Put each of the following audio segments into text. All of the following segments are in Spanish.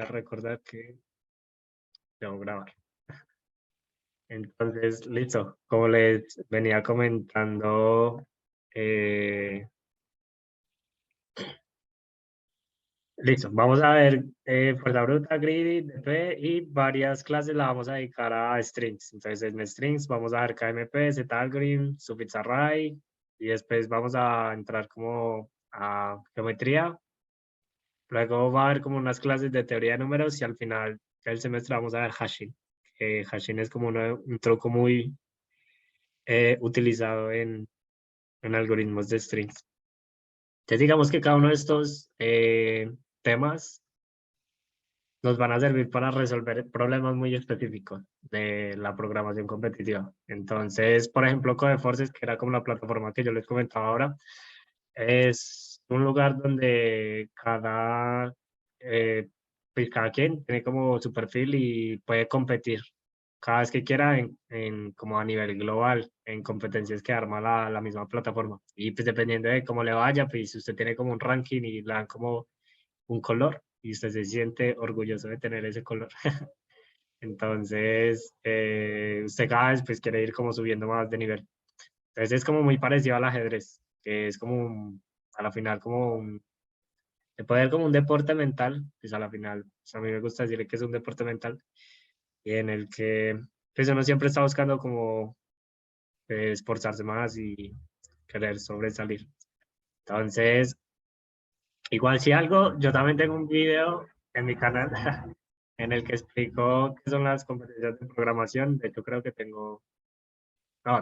a recordar que debo grabar. Entonces, listo. Como les venía comentando, listo. Vamos a ver Fuerza Bruta, Greedy, DP y varias clases las vamos a dedicar a strings. Entonces, en strings vamos a ver KMP, Z-Algorithm, Suffix Array y después vamos a entrar como a geometría. Luego va a haber como unas clases de teoría de números y al final del semestre vamos a ver hashing. Hashing es como un truco muy utilizado en algoritmos de strings. Entonces digamos que cada uno de estos temas nos van a servir para resolver problemas muy específicos de la programación competitiva. Entonces, por ejemplo, Codeforces, que era como la plataforma que yo les comentaba ahora, es un lugar donde pues cada quien tiene como su perfil y puede competir cada vez que quiera como a nivel global, en competencias que arma la misma plataforma. Y pues dependiendo de cómo le vaya, pues usted tiene como un ranking y le dan como un color y usted se siente orgulloso de tener ese color. Entonces, usted cada vez pues quiere ir como subiendo más de nivel. Entonces es como muy parecido al ajedrez, que es como a la final se puede ver como un deporte mental, pues a la final, pues a mí me gusta decir que es un deporte mental, y en el que pues uno siempre está buscando como esforzarse más y querer sobresalir. Entonces, igual si algo, yo también tengo un video en mi canal en el que explico qué son las competencias de programación. De hecho, creo que tengo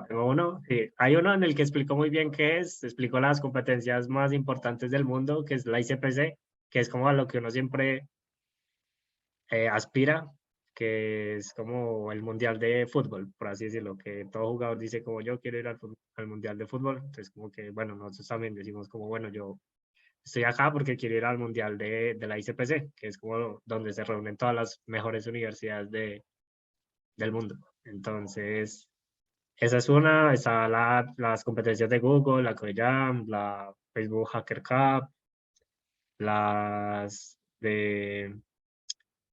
uno. Sí, hay uno en el que explico muy bien qué es. Explico las competencias más importantes del mundo, que es la ICPC, que es como a lo que uno siempre aspira, que es como el mundial de fútbol, por así decirlo, que todo jugador dice como yo quiero ir al mundial de fútbol. Entonces, como que, bueno, nosotros también decimos como, bueno, yo estoy acá porque quiero ir al mundial de la ICPC, que es como donde se reúnen todas las mejores universidades del mundo. Entonces, esa es una, está las competencias de Google, la CodeJam, la Facebook Hacker Cup, las de...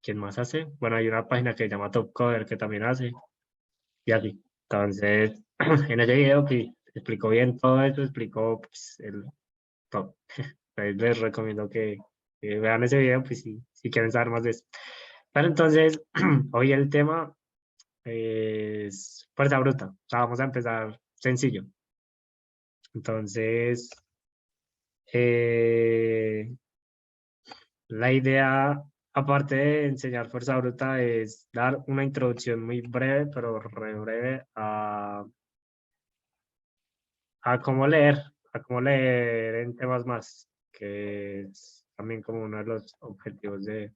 ¿Quién más hace? Bueno, hay una página que se llama Top Coder que también hace, y así. Entonces, en ese video pues, explicó bien todo eso, explicó pues, el top. Entonces, les recomiendo que vean ese video, pues si quieren saber más de eso. Pero entonces, hoy el tema es fuerza bruta. O sea, vamos a empezar sencillo. Entonces, eh, la idea, aparte de enseñar fuerza bruta, es dar una introducción muy breve, pero re breve, a cómo leer en temas más, que es también como uno de los objetivos de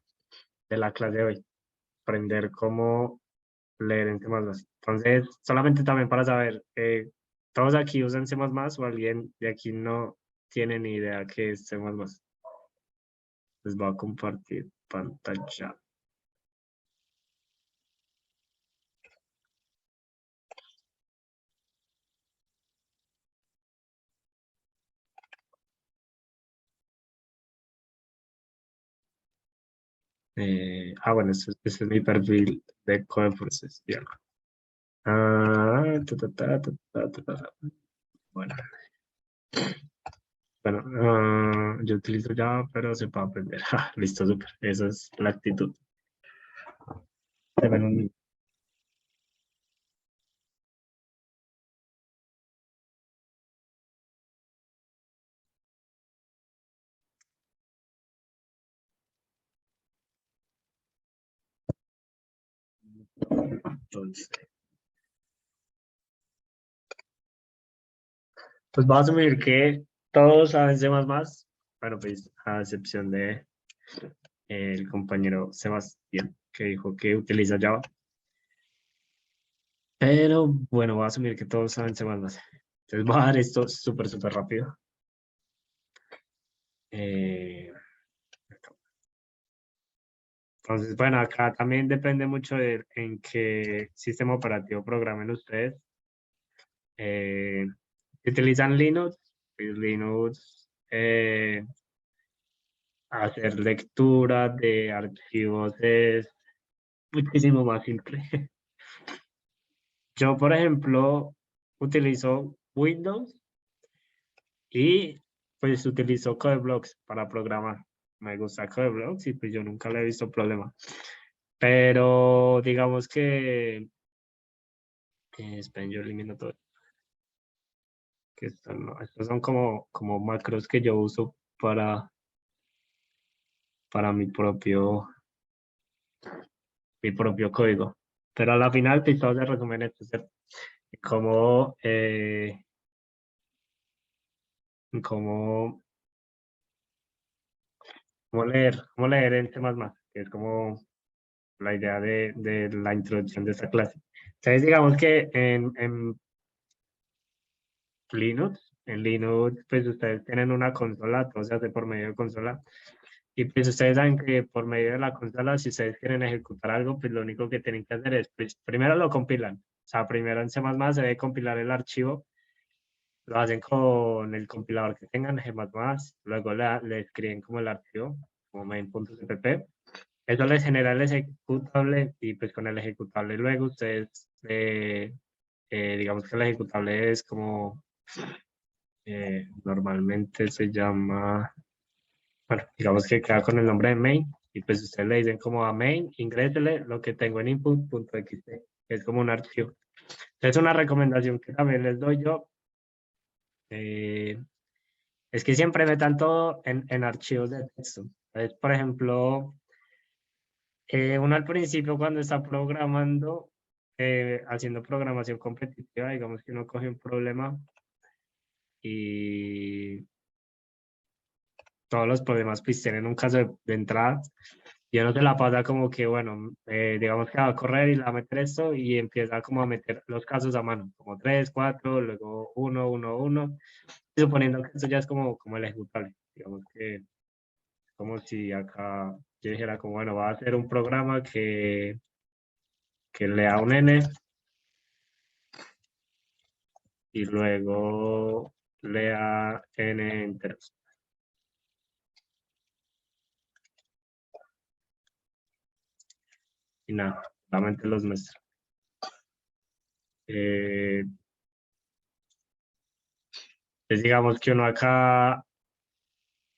la clase de hoy, aprender cómo leer en temas más. Entonces, solamente también para saber, ¿todos aquí usan C++ o alguien de aquí no tiene ni idea qué es C++? Les voy a compartir pantalla. Bueno, este es mi perfil de Codeforces. Bien. Ta, ta, ta, ta, ta, ta, ta. Bueno, yo utilizo Java, pero se puede aprender. Listo, súper. Esa es la actitud. Entonces, pues voy a asumir que todos saben C++, bueno, pues a excepción de el compañero Sebastián, que dijo que utiliza Java. Pero bueno, voy a asumir que todos saben C++. Entonces voy a dar esto súper, súper rápido. Eh, entonces, bueno, acá también depende mucho de en qué sistema operativo programen ustedes. Si utilizan Linux, pues Linux hacer lectura de archivos es muchísimo más simple. Yo, por ejemplo, utilizo Windows y pues utilizo Codeblocks para programar. Me gusta Codeblocks y pues yo nunca le he visto problema. Pero digamos que, esperen, yo elimino todo. Que estos son como macros que yo uso para mi propio código. Pero a la final, pues todo se resume en esto, ¿cierto? Cómo, cómo, cómo leer en C++, que es como la idea de la introducción de esta clase. Entonces, digamos que en Linux, pues ustedes tienen una consola, todo se hace por medio de consola. Y pues ustedes saben que por medio de la consola, si ustedes quieren ejecutar algo, pues lo único que tienen que hacer es, pues primero lo compilan. O sea, primero en C++ se debe compilar el archivo, lo hacen con el compilador que tengan, G++, luego le escriben como el archivo, como main.cpp. Eso les genera el ejecutable y pues con el ejecutable luego ustedes, digamos que el ejecutable es como, normalmente se llama, bueno, digamos que queda con el nombre de main y pues ustedes le dicen como a main, ingrésele lo que tengo en input.txt, que es como un archivo. Es una recomendación que también les doy yo. Es que siempre metan todo en archivos de texto. Entonces, por ejemplo, uno al principio cuando está programando, haciendo programación competitiva, digamos que uno coge un problema y todos los problemas pues tienen un caso de entrada y uno se la pasa como que, bueno, digamos que va a correr y la va a meter esto y empieza como a meter los casos a mano, como 3, 4, luego 1, 1, 1, suponiendo que eso ya es como el ejecutable. Digamos que como si acá yo dijera como, bueno, va a hacer un programa que lea un n y luego lea n enteros. Y nada, solamente los muestro. Pues digamos que uno acá,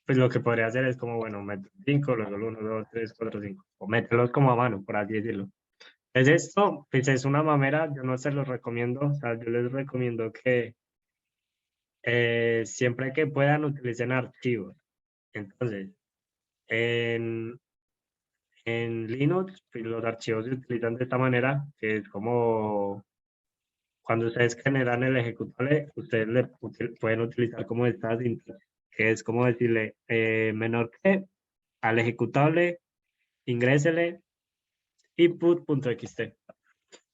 pues lo que podría hacer es como, bueno, meto 5, luego el 1, 2, 3, 4, 5. O meterlos como a mano, por así decirlo. Es esto, pues es una mamera, yo no se los recomiendo, o sea, yo les recomiendo que siempre que puedan utilicen archivos. Entonces, en, en Linux, pues los archivos se utilizan de esta manera, que es como cuando ustedes generan el ejecutable, ustedes pueden utilizar como esta sintaxis, que es como decirle menor que al ejecutable, ingrésele input.txt.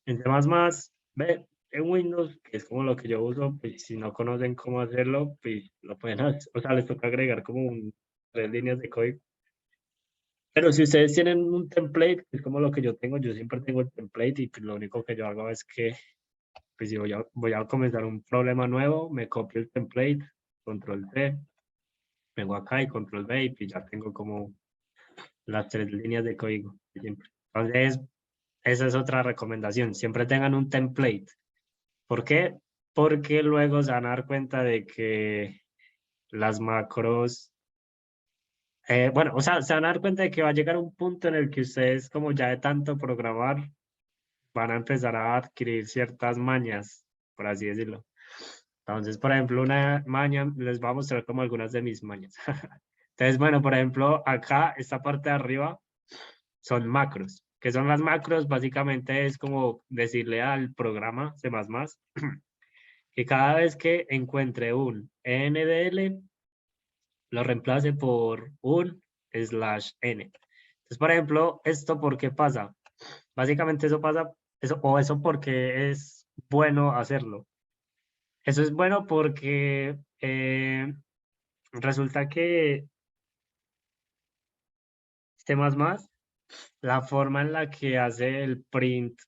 En temas ve, en Windows, que es como lo que yo uso, pues si no conocen cómo hacerlo, pues lo pueden hacer, o sea, les toca agregar como 3 líneas de código. Pero si ustedes tienen un template, que es como lo que yo tengo, yo siempre tengo el template y pues, lo único que yo hago es que, pues si voy a comenzar un problema nuevo, me copio el template, control C, vengo acá y control V y pues ya tengo como las 3 líneas de código siempre. Entonces, esa es otra recomendación, siempre tengan un template. ¿Por qué? Porque luego se van a dar cuenta de que las macros, bueno, o sea, se van a dar cuenta de que va a llegar un punto en el que ustedes, como ya de tanto programar, van a empezar a adquirir ciertas mañas, por así decirlo. Entonces, por ejemplo, una maña, les voy a mostrar como algunas de mis mañas. Entonces, bueno, por ejemplo, acá, esta parte de arriba, son macros. ¿Qué son las macros? Básicamente es como decirle al programa C++ que cada vez que encuentre un NDL, lo reemplace por un /n. Entonces, por ejemplo, ¿esto por qué pasa? Básicamente eso pasa, eso porque es bueno hacerlo. Eso es bueno porque resulta que C++, la forma en la que hace el print,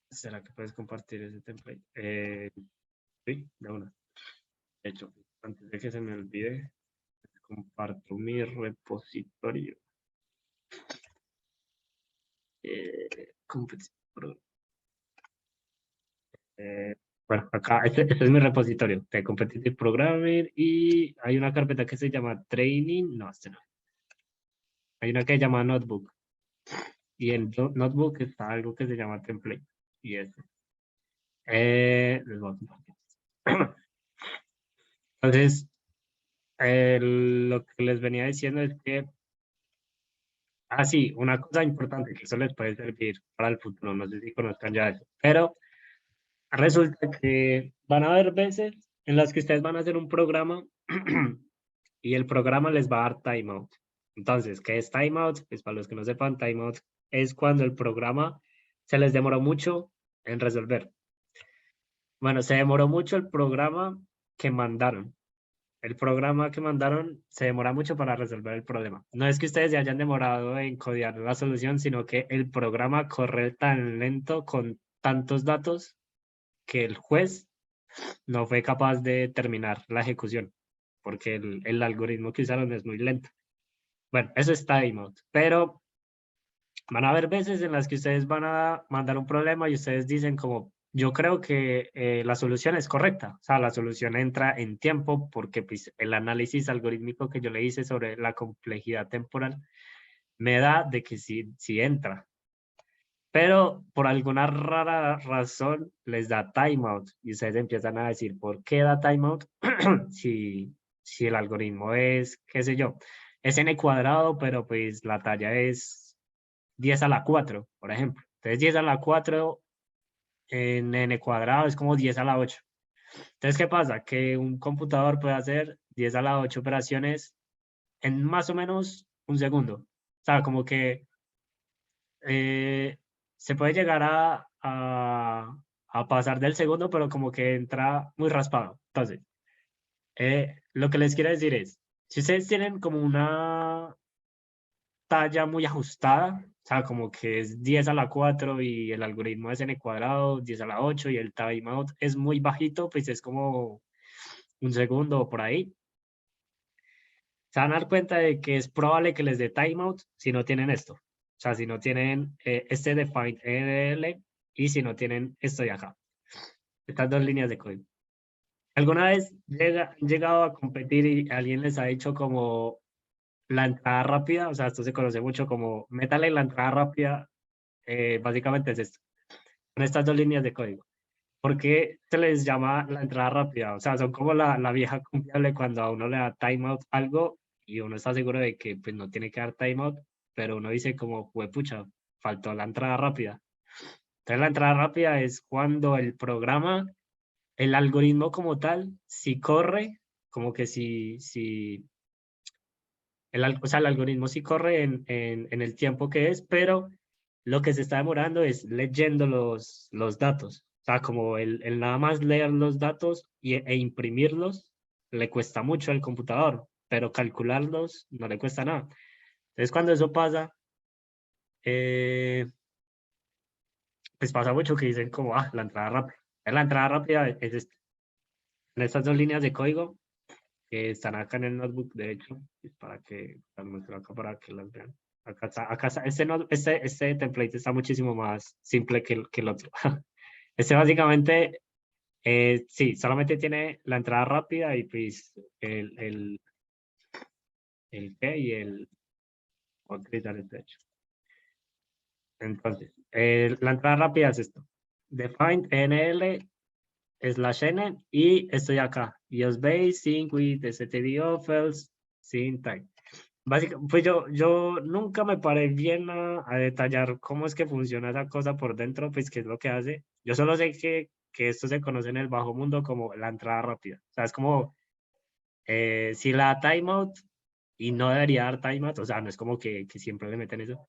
¿será que puedes compartir ese template? Sí, de una. De hecho, antes de que se me olvide, comparto mi repositorio. Bueno, acá, este es mi repositorio de Competitive Programming y hay una carpeta que se llama Training, no, este no. Hay una que se llama Notebook y en Notebook está algo que se llama Template y eso. Les voy a compartir. Entonces, lo que les venía diciendo es que, sí, una cosa importante que eso les puede servir para el futuro, no sé si conozcan ya eso, pero resulta que van a haber veces en las que ustedes van a hacer un programa y el programa les va a dar timeout. Entonces, ¿qué es timeout? Pues para los que no sepan, timeout es cuando el programa se les demoró mucho en resolver. Bueno, se demoró mucho el programa que mandaron. El programa que mandaron se demora mucho para resolver el problema. No es que ustedes se hayan demorado en codear la solución, sino que el programa corre tan lento con tantos datos que el juez no fue capaz de terminar la ejecución, porque el algoritmo que usaron es muy lento. Bueno, eso es timeout, pero van a haber veces en las que ustedes van a mandar un problema y ustedes dicen como, yo creo que la solución es correcta, o sea, la solución entra en tiempo porque pues, el análisis algorítmico que yo le hice sobre la complejidad temporal me da de que sí entra. Pero por alguna rara razón les da timeout y ustedes empiezan a decir, ¿por qué da timeout? si el algoritmo es, qué sé yo, es n cuadrado, pero pues la talla es 10 a la 4, por ejemplo. Entonces 10 a la 4 en n cuadrado es como 10 a la 8. Entonces, ¿qué pasa? Que un computador puede hacer 10 a la 8 operaciones en más o menos un segundo. O sea, como que se puede llegar a pasar del segundo, pero como que entra muy raspado. Entonces, lo que les quiero decir es, si ustedes tienen como una talla muy ajustada, o sea, como que es 10 a la 4 y el algoritmo es n cuadrado, 10 a la 8 y el timeout es muy bajito, pues es como un segundo o por ahí. Se van a dar cuenta de que es probable que les dé timeout si no tienen esto. O sea, si no tienen este define NDL y si no tienen esto de acá. Estas dos líneas de código. ¿Alguna vez han llegado a competir y alguien les ha dicho como la entrada rápida? O sea, esto se conoce mucho como métale la entrada rápida. Básicamente es esto. Son estas dos líneas de código. ¿Por qué se les llama la entrada rápida? O sea, son como la vieja confiable cuando a uno le da timeout algo y uno está seguro de que pues, no tiene que dar timeout, pero uno dice como, pucha, faltó la entrada rápida. Entonces la entrada rápida es cuando el programa, el algoritmo como tal, si corre, como que si o sea, el algoritmo sí corre en el tiempo que es, pero lo que se está demorando es leyendo los datos. O sea, como el nada más leer los datos e imprimirlos le cuesta mucho al computador, pero calcularlos no le cuesta nada. Entonces, cuando eso pasa, pues pasa mucho que dicen como, la entrada rápida. La entrada rápida es en estas dos líneas de código que están acá en el notebook, de hecho, es para que las muestro acá para que las vean. Acá está, este template está muchísimo más simple que el otro. Este básicamente, sí, solamente tiene la entrada rápida y pues el qué y el, voy a utilizar este hecho. Entonces, la entrada rápida es esto. Define NL /n y estoy acá. EOS base, sync with std offers, sync type. Básicamente, pues yo nunca me paré bien a detallar cómo es que funciona esa cosa por dentro, pues qué es lo que hace. Yo solo sé que esto se conoce en el bajo mundo como la entrada rápida. O sea, es como si la da timeout y no debería dar timeout, o sea, no es como que siempre le meten eso.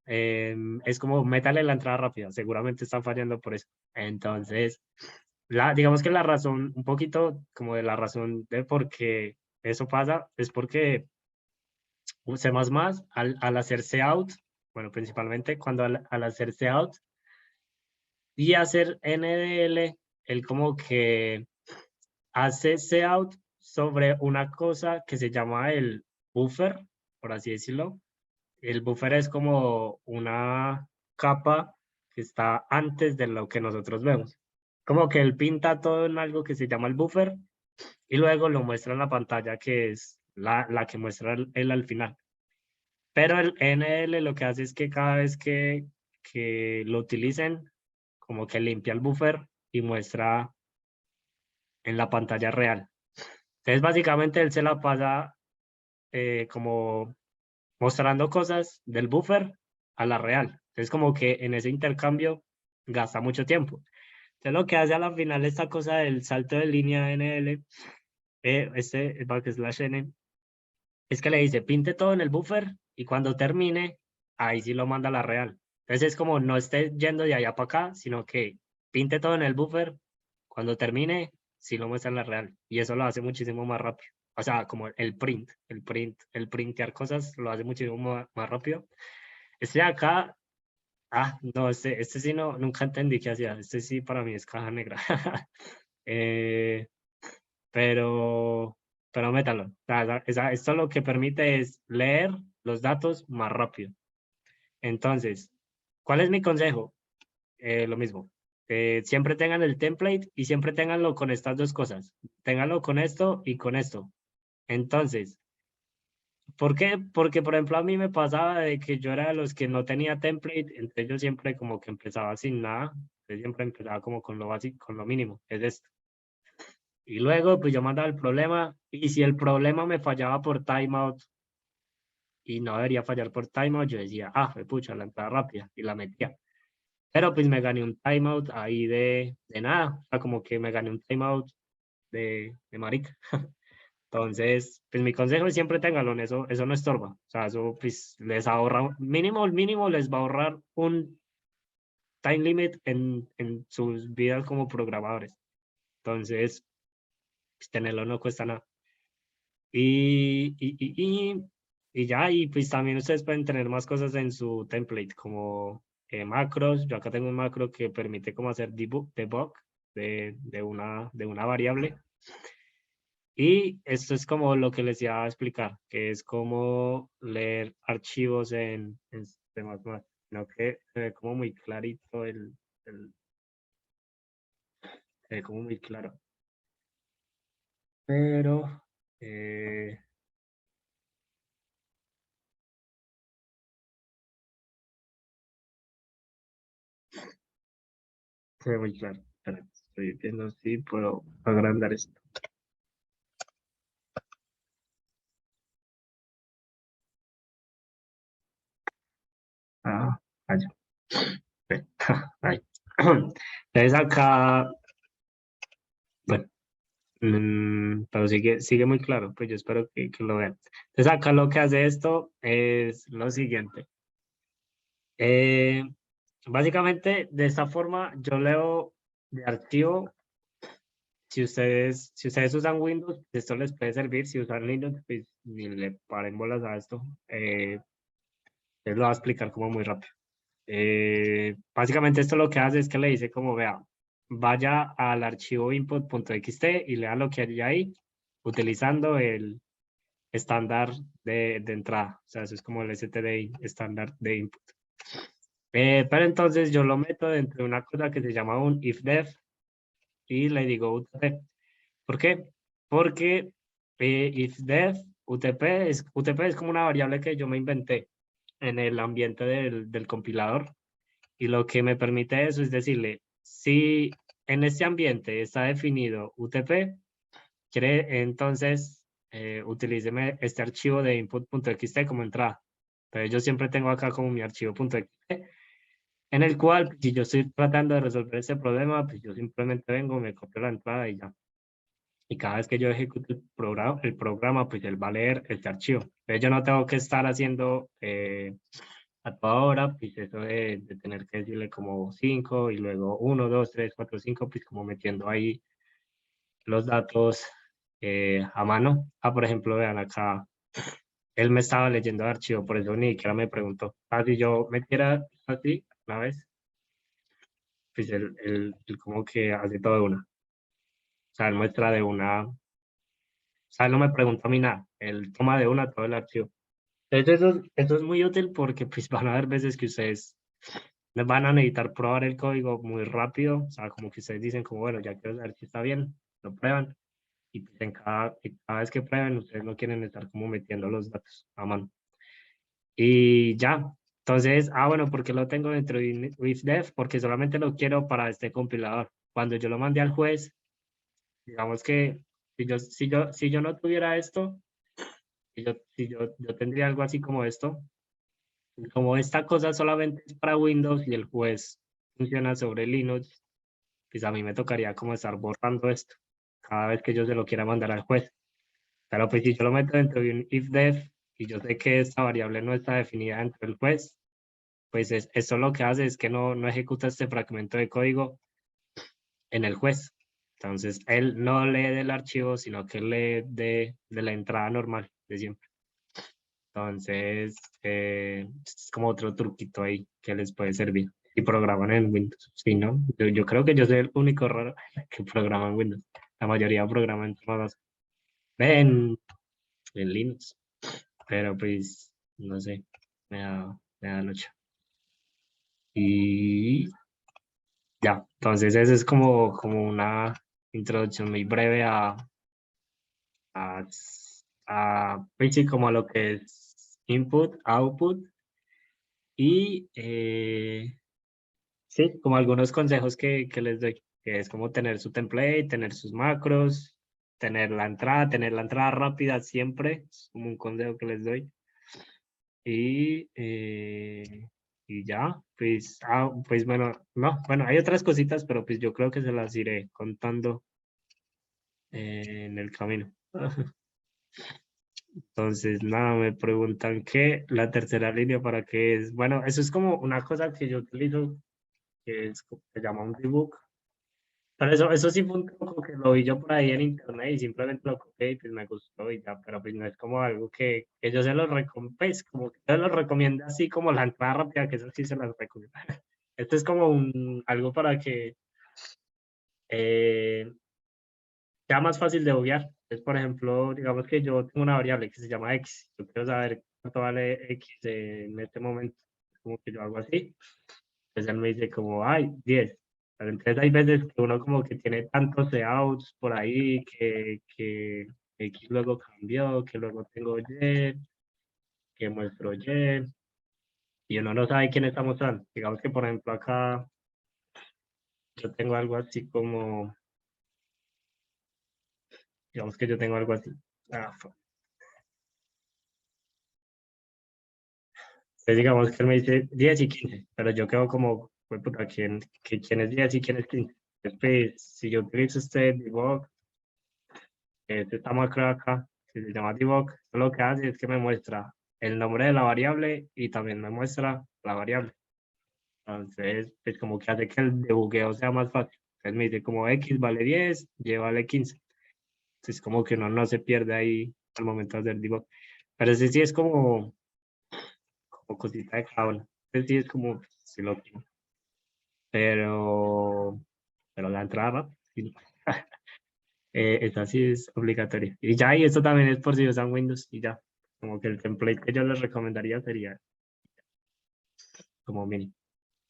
Es como métale la entrada rápida, seguramente están fallando por eso. Entonces, digamos que la razón, un poquito como de la razón de por qué eso pasa, es porque C++ al hacerse out, bueno, principalmente cuando al hacerse out y hacer NDL, él como que hace out sobre una cosa que se llama el buffer, por así decirlo. El buffer es como una capa que está antes de lo que nosotros vemos. Como que él pinta todo en algo que se llama el buffer y luego lo muestra en la pantalla que es la que muestra él al final. Pero el NL lo que hace es que cada vez que lo utilicen, como que limpia el buffer y muestra en la pantalla real. Entonces, básicamente, él se la pasa como mostrando cosas del buffer a la real. Entonces, como que en ese intercambio gasta mucho tiempo. Entonces, lo que hace a la final esta cosa del salto de línea NL, este backslash N, es que le dice, pinte todo en el buffer y cuando termine, ahí sí lo manda a la real. Entonces, es como no esté yendo de allá para acá, sino que pinte todo en el buffer, cuando termine, sí lo muestra en la real. Y eso lo hace muchísimo más rápido. O sea, como el printear cosas lo hace muchísimo más rápido. Este de acá, no, este sí no, nunca entendí qué hacía. Este sí para mí es caja negra. Eh, pero, pero métalo. O sea, esto lo que permite es leer los datos más rápido. Entonces, ¿cuál es mi consejo? Lo mismo. Siempre tengan el template y siempre tenganlo con estas dos cosas. Ténganlo con esto y con esto. Entonces, ¿por qué? Porque, por ejemplo, a mí me pasaba de que yo era de los que no tenía template, entonces yo siempre como que empezaba sin nada. Yo siempre empezaba como con lo básico, con lo mínimo, es esto. Y luego, pues yo mandaba el problema y si el problema me fallaba por timeout y no debería fallar por timeout, yo decía, pucha, la entrada rápida y la metía. Pero pues me gané un timeout ahí de nada, o sea, como que me gané un timeout de marica. Entonces, pues mi consejo es siempre ténganlo, eso no estorba. O sea, eso pues les ahorra, mínimo, el mínimo les va a ahorrar un time limit en sus vidas como programadores. Entonces, pues tenerlo no cuesta nada. Y, y, y, y, y ya, y pues también ustedes pueden tener más cosas en su template, como macros. Yo acá tengo un macro que permite como hacer debug de una variable. Y esto es como lo que les iba a explicar, que es como leer archivos en C++. No que se ve como muy clarito se ve como muy claro. Pero se ve muy claro. Espera, estoy viendo si puedo agrandar esto. Ah, allá. Ahí. Entonces acá, bueno, pero sigue muy claro, pues yo espero que lo vean. Entonces acá lo que hace esto es lo siguiente. Eh, Básicamente, de esta forma, yo leo de archivo. Si ustedes usan Windows, esto les puede servir. Si usan Linux, pues ni le paren bolas a esto. Les lo voy a explicar como muy rápido. Básicamente, esto lo que hace es que le dice como, vea, vaya al archivo input.txt y lea lo que hay ahí, utilizando el estándar de entrada. O sea, eso es como el std estándar de input. Pero entonces yo lo meto dentro de una cosa que se llama un ifdef y le digo UTP. ¿Por qué? Porque ifdef UTP es como una variable que yo me inventé en el ambiente del compilador y lo que me permite eso es decirle, si en este ambiente está definido UTP, quiere entonces utilíceme este archivo de input.txt como entrada. Entonces yo siempre tengo acá como mi archivo.txt en el cual, si yo estoy tratando de resolver ese problema, pues yo simplemente vengo, me copio la entrada y ya. Y cada vez que yo ejecute el programa, pues él va a leer este archivo. Entonces yo no tengo que estar haciendo a toda hora, pues eso de tener que decirle como 5 y luego 1, 2, 3, 4, 5, pues como metiendo ahí los datos a mano. Por ejemplo, vean acá, él me estaba leyendo el archivo, por eso ni siquiera me preguntó. Si yo metiera así una vez, pues él como que hace todo de una. O sea, él muestra de una O sea, él no me pregunta a mí nada, él toma de una todo el archivo. Entonces eso es muy útil porque pues van a haber veces que ustedes van a necesitar probar el código muy rápido, o sea, como que ustedes dicen como, bueno, ya quiero saber si está bien, lo prueban, y pues cada vez que prueben, ustedes no quieren estar como metiendo los datos a mano. Y ya, entonces, bueno, ¿por qué lo tengo dentro de IfDef? Porque solamente lo quiero para este compilador. Cuando yo lo mandé al juez, digamos que si yo no tuviera esto, yo tendría algo así como esto, como esta cosa solamente es para Windows y el juez funciona sobre Linux, pues a mí me tocaría como estar borrando esto cada vez que yo se lo quiera mandar al juez. Pero pues si yo lo meto dentro de un ifdef y yo sé que esta variable no está definida dentro del juez, pues esto lo que hace es que no ejecuta este fragmento de código en el juez. Entonces él no lee del archivo, sino que lee de la entrada normal de siempre. Entonces, es como otro truquito ahí que les puede servir. Y programan en Windows. Sí, ¿no? Yo creo que yo soy el único raro que programa en Windows. La mayoría programan en, en Linux. Pero pues, no sé, me da lucha. Y ya, entonces eso es como una introducción muy breve a, pues sí, como a lo que es input, output y sí, como algunos consejos que les doy, que es como tener su template, tener sus macros, tener la entrada rápida siempre, es como un consejo que les doy. Y, y ya, pues, pues bueno, no, bueno, hay otras cositas, pero pues yo creo que se las iré contando en el camino. Entonces, nada, me preguntan qué, la tercera línea para qué es. Bueno, eso es como una cosa que yo utilizo, que es, se llama un debug. Pero eso sí fue un truco que lo vi yo por ahí en internet y simplemente lo copié y pues me gustó y ya, pero pues no es como algo que yo se lo recomiendo, pues como que yo lo recomiendo así como la entrada rápida, que eso sí se las recomiendo. Esto es como algo para que eh, sea más fácil de obviar. Entonces, por ejemplo, digamos que yo tengo una variable que se llama x, yo quiero saber cuánto vale x en este momento, como que yo hago así. Entonces él me dice como, ay, 10. Pero entonces hay veces que uno como que tiene tantos outs por ahí que X luego cambió, que luego tengo Y, que muestro y uno no sabe quién está mostrando. Digamos que por ejemplo acá yo tengo algo así como, digamos que yo tengo algo así. Entonces digamos que él me dice 10 y 15, pero yo quedo como, pues puta, ¿quién es 10 y quién es 15? Después, si yo utilizo este debug, esta macro acá, que se llama debug, lo que hace es que me muestra el nombre de la variable y también me muestra la variable. Entonces, pues como que hace que el debugueo sea más fácil. Entonces me dice como X vale 10, Y vale 15. Entonces como que uno no se pierde ahí al momento de hacer debug. Pero ese sí es como cosita de cada uno. Ese sí es como, si lo quiero. Pero, pero la entrada, sí, esa sí es obligatoria. Y ya, y esto también es por si usan Windows y ya. Como que el template que yo les recomendaría sería como mini.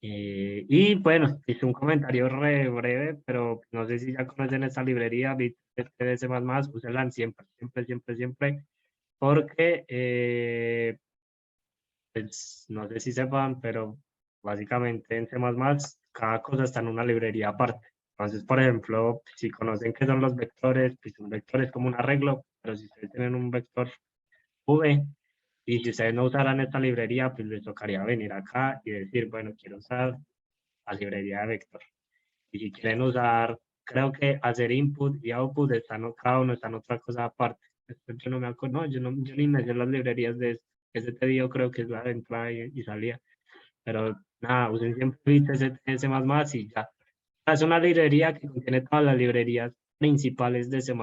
Y bueno, hice un comentario re breve, pero no sé si ya conocen esta librería, BitTDS++, úsenla siempre, siempre, siempre, siempre, porque, pues, no sé si sepan, pero básicamente en C++ cada cosa está en una librería aparte. Entonces, por ejemplo, si conocen qué son los vectores, pues un vector es como un arreglo, pero si ustedes tienen un vector V, y si ustedes no usaran esta librería, pues les tocaría venir acá y decir, bueno, quiero usar la librería de vector. Y si quieren usar, creo que hacer input y output están, cada uno está en otra cosa aparte. Después yo no me acuerdo, no, yo ni me sé las librerías de ese pedido, creo que es la de entrada y salida. Pero nada, usen siempre C++ y ya. Es una librería que contiene todas las librerías principales de C++.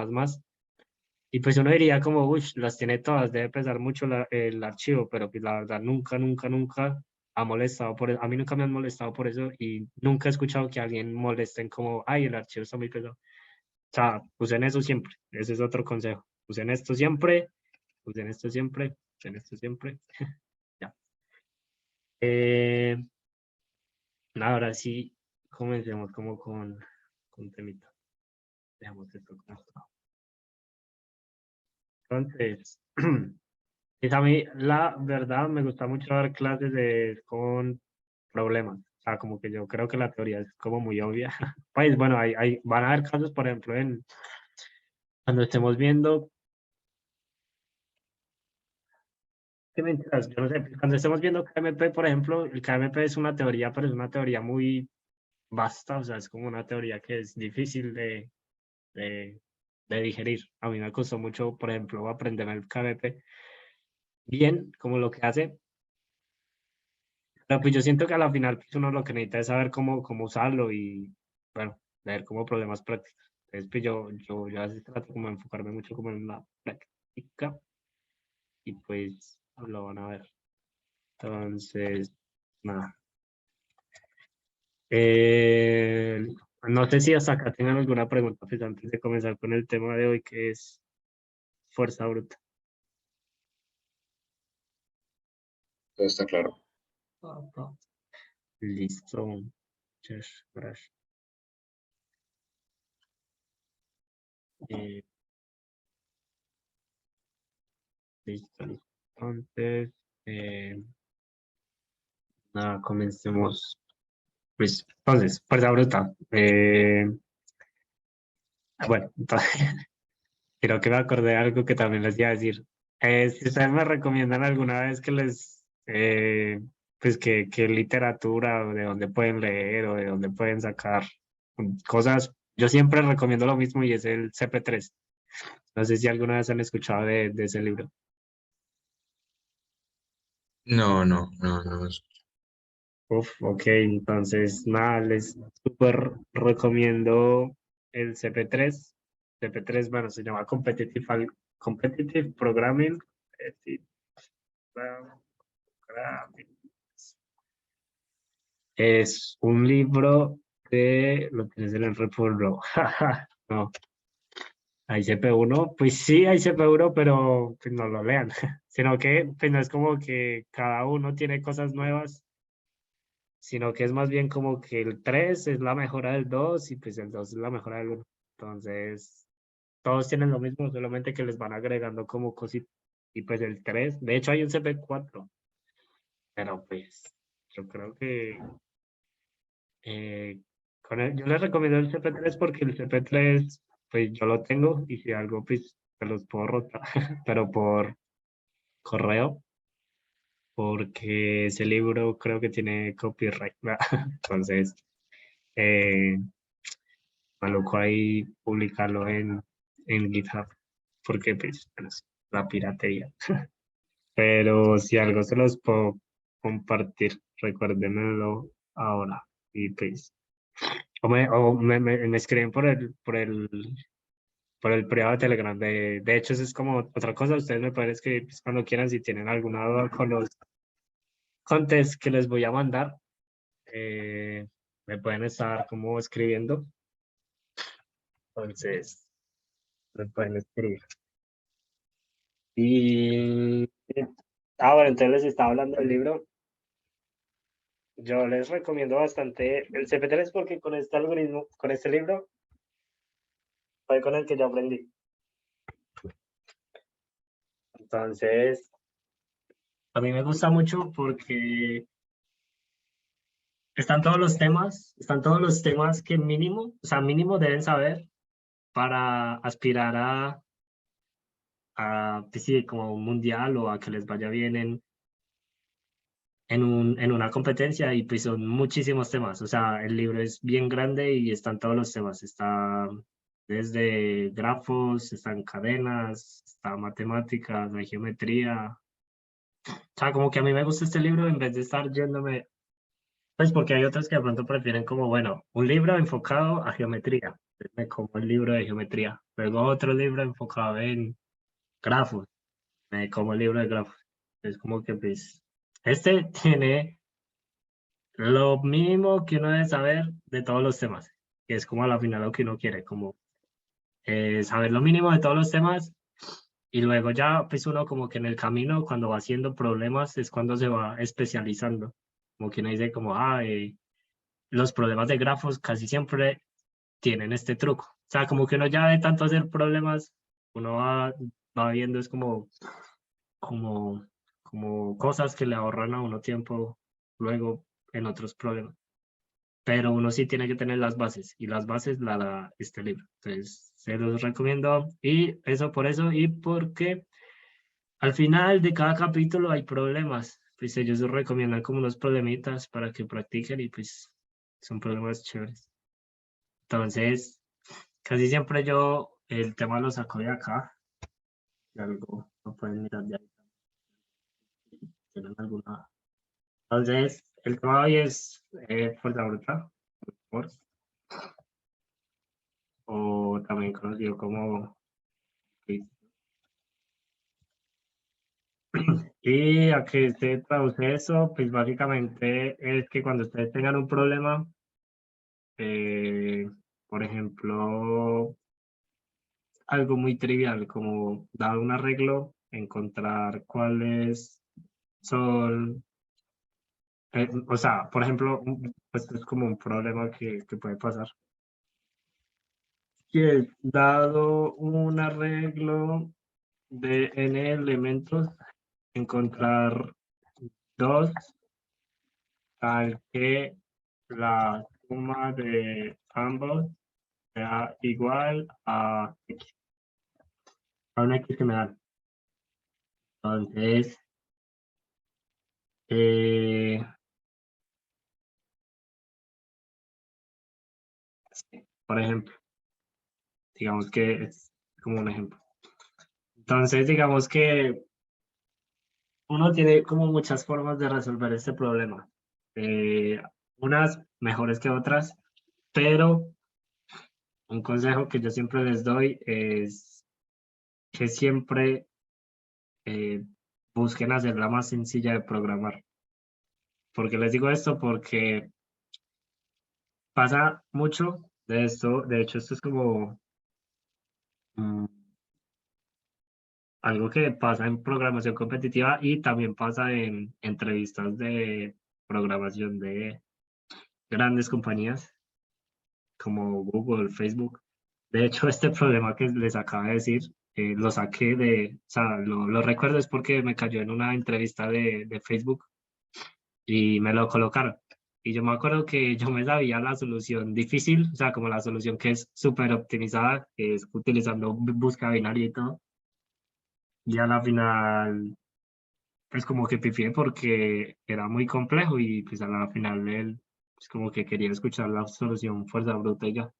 Y pues uno diría como, uy, las tiene todas, debe pesar mucho el archivo, pero pues la verdad nunca, nunca, nunca ha molestado por eso. A mí nunca me han molestado por eso y nunca he escuchado que alguien molesten como, ay, el archivo está muy pesado. O sea, usen eso siempre. Ese es otro consejo. usen esto siempre, usen esto siempre, usen esto siempre. Ya. Ahora sí, comencemos como con temita. Dejamos esto como está. Entonces, pues a mí, la verdad, me gusta mucho dar clases con problemas. O sea, como que yo creo que la teoría es como muy obvia. Pues bueno, van a haber casos, por ejemplo, cuando estemos viendo, qué mentiras, yo no sé, cuando estemos viendo KMP, por ejemplo, el KMP es una teoría, pero es una teoría muy vasta, o sea, es como una teoría que es difícil de, de digerir. A mí me costó mucho, por ejemplo, aprender el KMP bien, como lo que hace. Pero pues yo siento que a la final pues uno lo que necesita es saber cómo usarlo y, bueno, ver como problemas prácticos. Entonces, pues yo a veces trato como de enfocarme mucho como en la práctica y pues lo van a ver. Entonces, nada. Eh, no sé si hasta acá tengan alguna pregunta pues antes de comenzar con el tema de hoy que es fuerza bruta. Todo está claro. Listo. Muchas gracias. Eh, listo, listo. Entonces, nada, comencemos. Pues, entonces, fuerza bruta. Bueno, entonces, creo que me acordé de algo que también les iba a decir. Si ustedes me recomiendan alguna vez que pues que literatura o de dónde pueden leer o de dónde pueden sacar cosas, yo siempre recomiendo lo mismo y es el CP3. No sé si alguna vez han escuchado de ese libro. No, no, no, no. Uf, ok, entonces nada, les súper recomiendo el CP3. CP3, bueno, se llama Competitive Programming. Competitive Programming. Es un libro de, lo tienes en el repurro. No, hay CP1, pues sí hay CP1, pero pues no lo lean, sino que pues no es como que cada uno tiene cosas nuevas, sino que es más bien como que el 3 es la mejora del 2 y pues el 2 es la mejora del 1. Entonces, todos tienen lo mismo, solamente que les van agregando como cositas. Y pues el 3 de hecho hay un CP4, pero pues yo creo que yo les recomiendo el CP3 porque el CP3 pues yo lo tengo y si algo pues se los puedo rotar, pero por correo, porque ese libro creo que tiene copyright, ¿verdad? Entonces, eh, maluco ahí publicarlo en GitHub, porque pues, la piratería. Pero si algo se los puedo compartir, recuérdenmelo ahora. Y pues, me escriben por el privado de Telegram. De hecho, eso es como otra cosa. Ustedes me pueden escribir pues, cuando quieran si tienen alguna duda con los contests que les voy a mandar. eh, Me pueden estar como escribiendo. Entonces, me pueden escribir. Y, bueno, entonces les estaba hablando del libro. Yo les recomiendo bastante el CP3 porque con este algoritmo, con este libro, fue con el que yo aprendí. Entonces, a mí me gusta mucho porque están todos los temas que mínimo, o sea, mínimo deben saber para aspirar pues sí, como un mundial o a que les vaya bien en una competencia y pues son muchísimos temas. O sea, el libro es bien grande y están todos los temas. Está desde grafos, están cadenas, está matemáticas, hay geometría. O sea, como que a mí me gusta este libro en vez de estar yéndome, pues porque hay otros que de pronto prefieren como, bueno, un libro enfocado a geometría. Entonces me como el libro de geometría. Luego otro libro enfocado en grafos. Me como el libro de grafos. Es como que pues, este tiene lo mínimo que uno debe saber de todos los temas, que es como a la final lo que uno quiere, como saber lo mínimo de todos los temas Y luego ya, pues uno como que en el camino, cuando va haciendo problemas, es cuando se va especializando. Como que uno dice como, los problemas de grafos casi siempre tienen este truco. O sea, como que uno ya de tanto hacer problemas, uno va viendo es como, como cosas que le ahorran a uno tiempo luego en otros problemas. Pero uno sí tiene que tener las bases y las bases la da este libro. Entonces, se los recomiendo y eso por eso y porque al final de cada capítulo hay problemas. Pues ellos recomiendan como unos problemitas para que practiquen y pues son problemas chéveres. Entonces, casi siempre yo el tema lo saco de acá. Y algo lo pueden mirar de ahí. ¿Tienen alguna? Entonces, el tema de hoy es fuerza bruta, force, o también conocido como Fist. Y a que se traduce eso, pues básicamente es que cuando ustedes tengan un problema, por ejemplo, algo muy trivial, como dado un arreglo, encontrar cuáles son, o sea, por ejemplo, pues es como un problema que puede pasar. Que dado un arreglo de n elementos, encontrar dos al que la suma de ambos sea igual a x, a un x que me dan. Entonces, eh, por ejemplo, digamos que es como un ejemplo. Entonces, digamos que uno tiene como muchas formas de resolver este problema. Eh, unas mejores que otras, pero un consejo que yo siempre les doy es que siempre eh, busquen hacerla más sencilla de programar. ¿Por qué les digo esto? Porque pasa mucho de esto. De hecho, esto es como mm, algo que pasa en programación competitiva y también pasa en entrevistas de programación de grandes compañías como Google, Facebook. De hecho, este problema que les acabo de decir, lo saqué o sea, lo recuerdo es porque me cayó en una entrevista de Facebook y me lo colocaron. Y yo me acuerdo que yo me sabía la solución difícil, o sea, como la solución que es súper optimizada, que es utilizando busca binaria y todo. Y a la final, pues como que pifié porque era muy complejo y pues a la final él, pues como que quería escuchar la solución fuerza bruta y ya.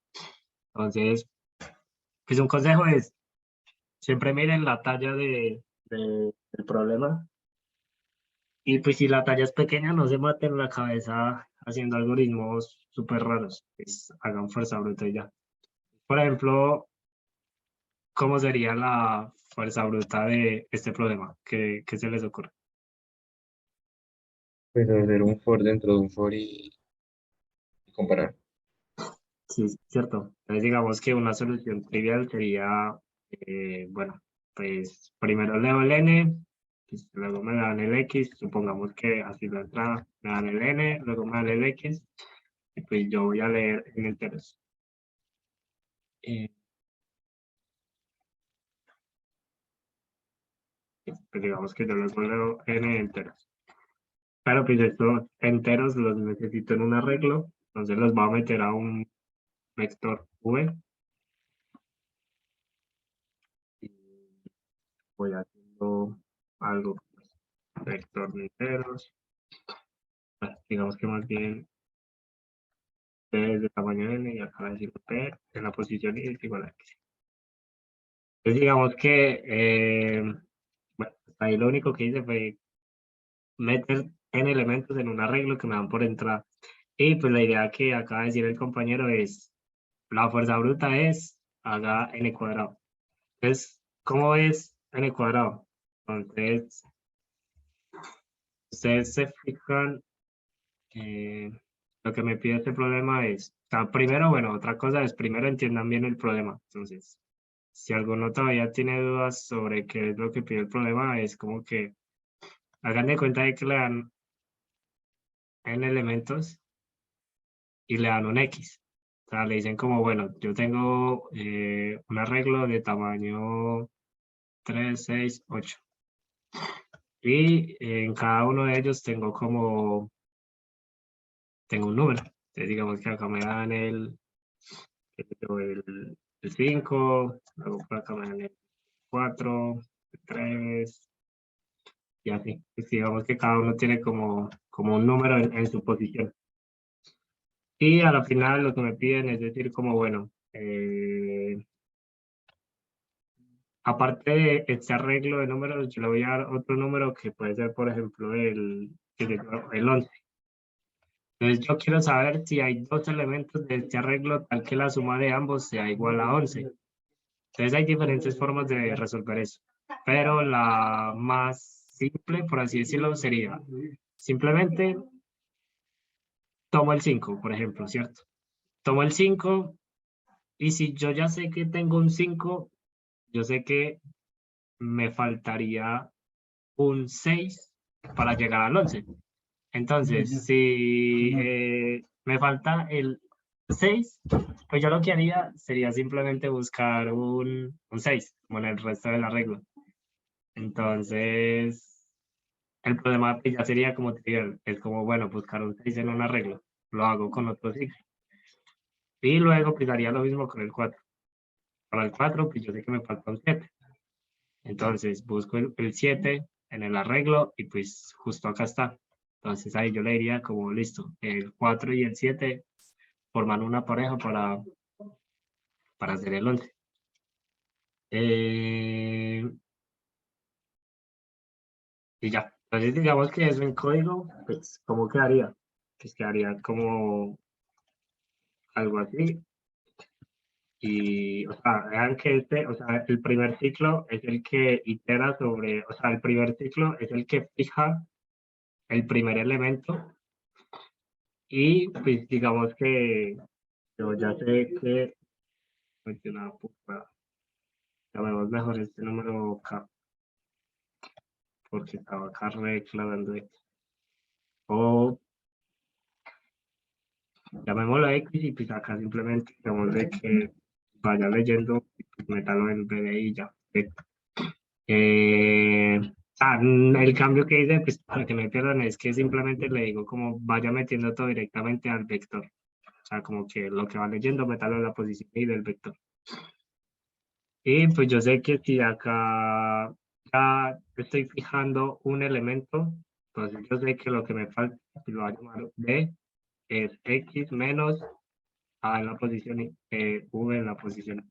Entonces, pues un consejo es, siempre miren la talla del problema. Y pues si la talla es pequeña, no se maten la cabeza haciendo algoritmos súper raros. Pues hagan fuerza bruta y ya. Por ejemplo, ¿cómo sería la fuerza bruta de este problema? ¿Qué se les ocurre? Pues hacer un for dentro de un for y comparar. Sí, es cierto. Entonces digamos que una solución trivial sería, bueno, pues primero leo el n, pues, luego me dan el x, supongamos que así la entrada, me dan el n, luego me dan el x, y pues yo voy a leer en enteros. Eh, pues digamos que yo luego leo n enteros. Pero pues estos enteros los necesito en un arreglo, entonces los voy a meter a un vector v y voy haciendo algo vector de enteros. Digamos que más bien P es de tamaño n y acá decir P en la posición y es igual a X. Entonces digamos que, bueno, hasta ahí lo único que hice fue meter n elementos en un arreglo que me dan por entrada. Y pues la idea que acaba de decir el compañero es, la fuerza bruta es haga n cuadrado. Entonces, ¿cómo es n cuadrado? Entonces, ustedes se fijan, eh, lo que me pide este problema es, o sea, primero, bueno, otra cosa es, primero entiendan bien el problema. Entonces, si alguno todavía tiene dudas sobre qué es lo que pide el problema, es como que hagan de cuenta de que le dan en elementos y le dan un X. O sea, le dicen como, bueno, yo tengo un arreglo de tamaño 3, 6, 8. Y en cada uno de ellos tengo un número. Entonces digamos que acá me dan el 5, luego por acá me dan el 4, el 3, y así. Pues digamos que cada uno tiene como un número en su posición. Y a la final lo que me piden es decir como, bueno, aparte de este arreglo de números, yo le voy a dar otro número que puede ser, por ejemplo, el 11. Entonces yo quiero saber si hay dos elementos de este arreglo tal que la suma de ambos sea igual a 11. Entonces hay diferentes formas de resolver eso. Pero la más simple, por así decirlo, sería simplemente tomo el 5, por ejemplo, ¿cierto? Tomo el 5 y si yo ya sé que tengo un 5, yo sé que me faltaría un 6 para llegar al 11. Entonces, si me falta el 6, pues yo lo que haría sería simplemente buscar un 6, como en el resto del arreglo. Entonces, el problema pues, ya sería como te digo, es como, bueno, buscar un 6 en un arreglo. Lo hago con otro ciclo. Y luego pues haría lo mismo con el 4. Para el 4, pues yo sé que me falta un 7. Entonces, busco el 7 en el arreglo y pues justo acá está. Entonces ahí yo le diría como, listo, el 4 y el 7 forman una pareja para hacer el 11. Y ya. Entonces digamos que eso en código, pues, ¿cómo quedaría? Pues quedaría como algo así. Y, o sea, vean que o sea, el primer ciclo es el que itera sobre, o sea, el primer ciclo es el que fija el primer elemento. Y pues digamos que yo ya sé que mencionaba, llamemos mejor este número K, porque estaba acá reclamando esto. O llamémoslo X y pues acá simplemente digamos de que vaya leyendo y pues métalo en BDI y ya. El cambio que hice, pues para que me pierdan, es que simplemente le digo como vaya metiendo todo directamente al vector. O sea, como que lo que va leyendo, métalo en la posición y del vector. Y pues yo sé que si acá ya estoy fijando un elemento, entonces yo sé que lo que me falta, pues lo voy a llamar D, es X menos A en la posición y V en la posición. O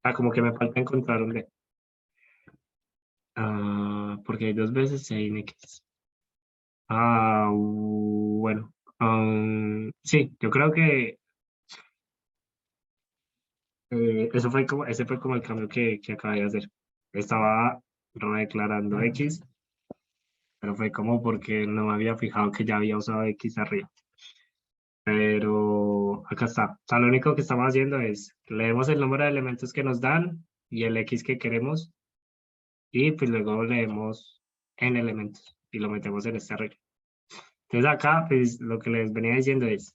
sea, como que me falta encontrar un D. Porque hay dos veces en X. Bueno. Sí, yo creo que ese fue como el cambio que acabé de hacer. Estaba redeclarando X, pero fue como porque no me había fijado que ya había usado X arriba. Pero acá está. O sea, lo único que estamos haciendo es leemos el número de elementos que nos dan y el X que queremos y pues luego leemos n elementos y lo metemos en este arreglo. Entonces acá pues lo que les venía diciendo es,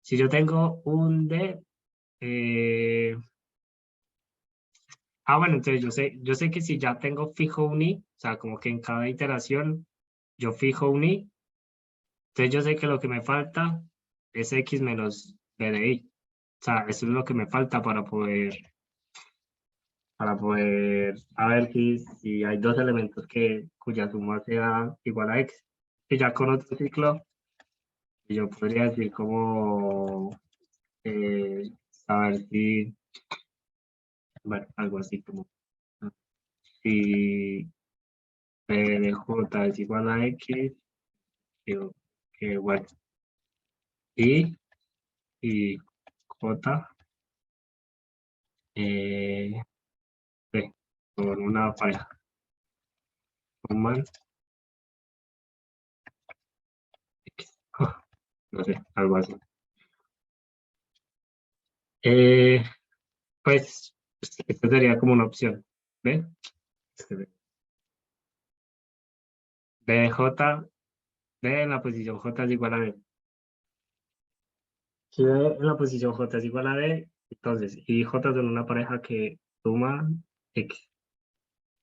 si yo tengo un D, bueno, entonces yo sé que si ya tengo fijo un I, o sea, como que en cada iteración yo fijo un I, entonces yo sé que lo que me falta es X menos B de I. O sea, eso es lo que me falta para poder a ver si hay dos elementos cuya suma sea igual a X. Y ya con otro ciclo, yo podría decir como saber si, bueno, algo así como si P de J es igual a X, que bueno, y, y J eh, P, con una pareja, forman X. No sé, algo así. Eh, pues Esta sería como una opción. ¿Ve? Este ve. B de J, B en la posición J es igual a B. Si B en la posición J es igual a D, entonces I y J son una pareja que suma X.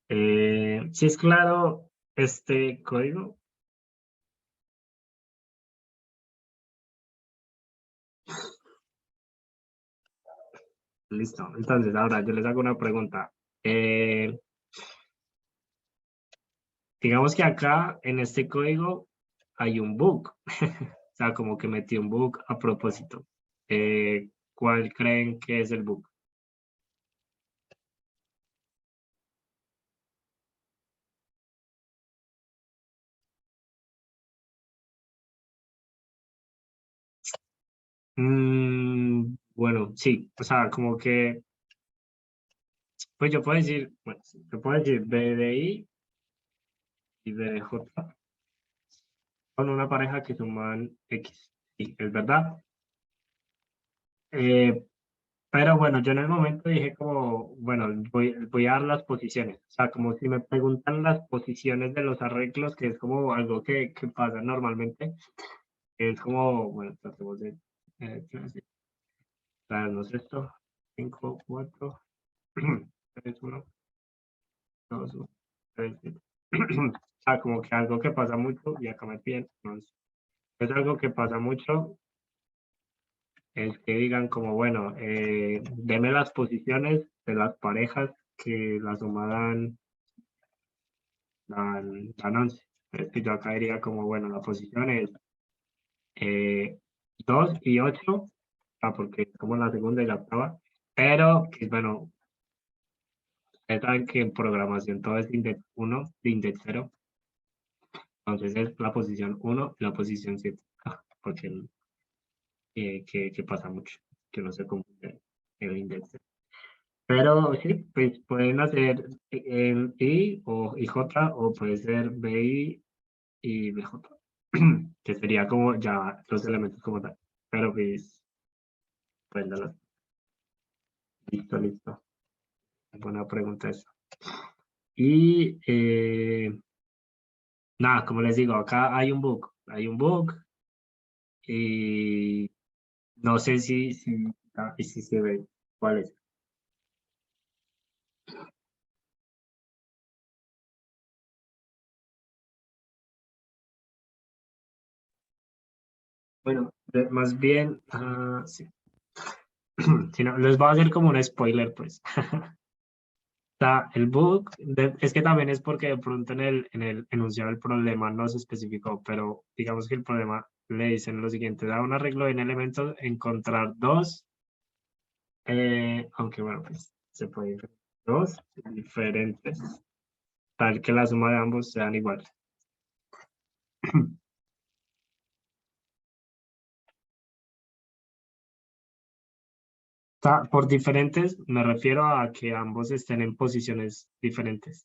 Si es claro este código, listo. Entonces, ahora yo les hago una pregunta. Digamos que acá en este código hay un bug. O sea, como que metí un bug a propósito. ¿Cuál creen que es el bug? Bueno, sí, o sea, como que, pues yo puedo decir, bueno, sí, yo puedo decir B de I y B de J son una pareja que suman X. Sí, es verdad. Eh, pero bueno, yo en el momento dije como, bueno, voy a dar las posiciones. O sea, como si me preguntan las posiciones de los arreglos, que es como algo que pasa normalmente. Es como, bueno, tratemos de traernos esto. 5 4 3 1 2 1 3 7. O sea, como que algo que pasa mucho, y acá me piden, no sé, es algo que pasa mucho, es que digan como, bueno, deme las posiciones de las parejas que la suma dan 11. Es que yo acá diría como, bueno, la posición es 2 y 8, porque es como la segunda y la octava, pero que bueno, ustedes saben que en programación todo es index 1 de index 0, entonces es la posición 1 y la posición 7, porque que pasa mucho, que no se confunde el index 0. Pero sí, pues pueden hacer el I o IJ o puede ser BI y BJ, que sería como ya los elementos como tal. Pero pues, préndalos. Listo, listo. Buena pregunta esa. Y nada, como les digo, acá hay un bug y no sé si se ve cuál es. Bueno, más bien, sí. Si no, les voy a hacer como un spoiler, pues. Sea, el bug es que también es porque de pronto en el enunciado del problema no se especificó, pero digamos que el problema le dicen lo siguiente: da un arreglo en elementos, encontrar dos, aunque bueno, pues se puede ir dos diferentes, tal que la suma de ambos sean iguales. Por diferentes me refiero a que ambos estén en posiciones diferentes.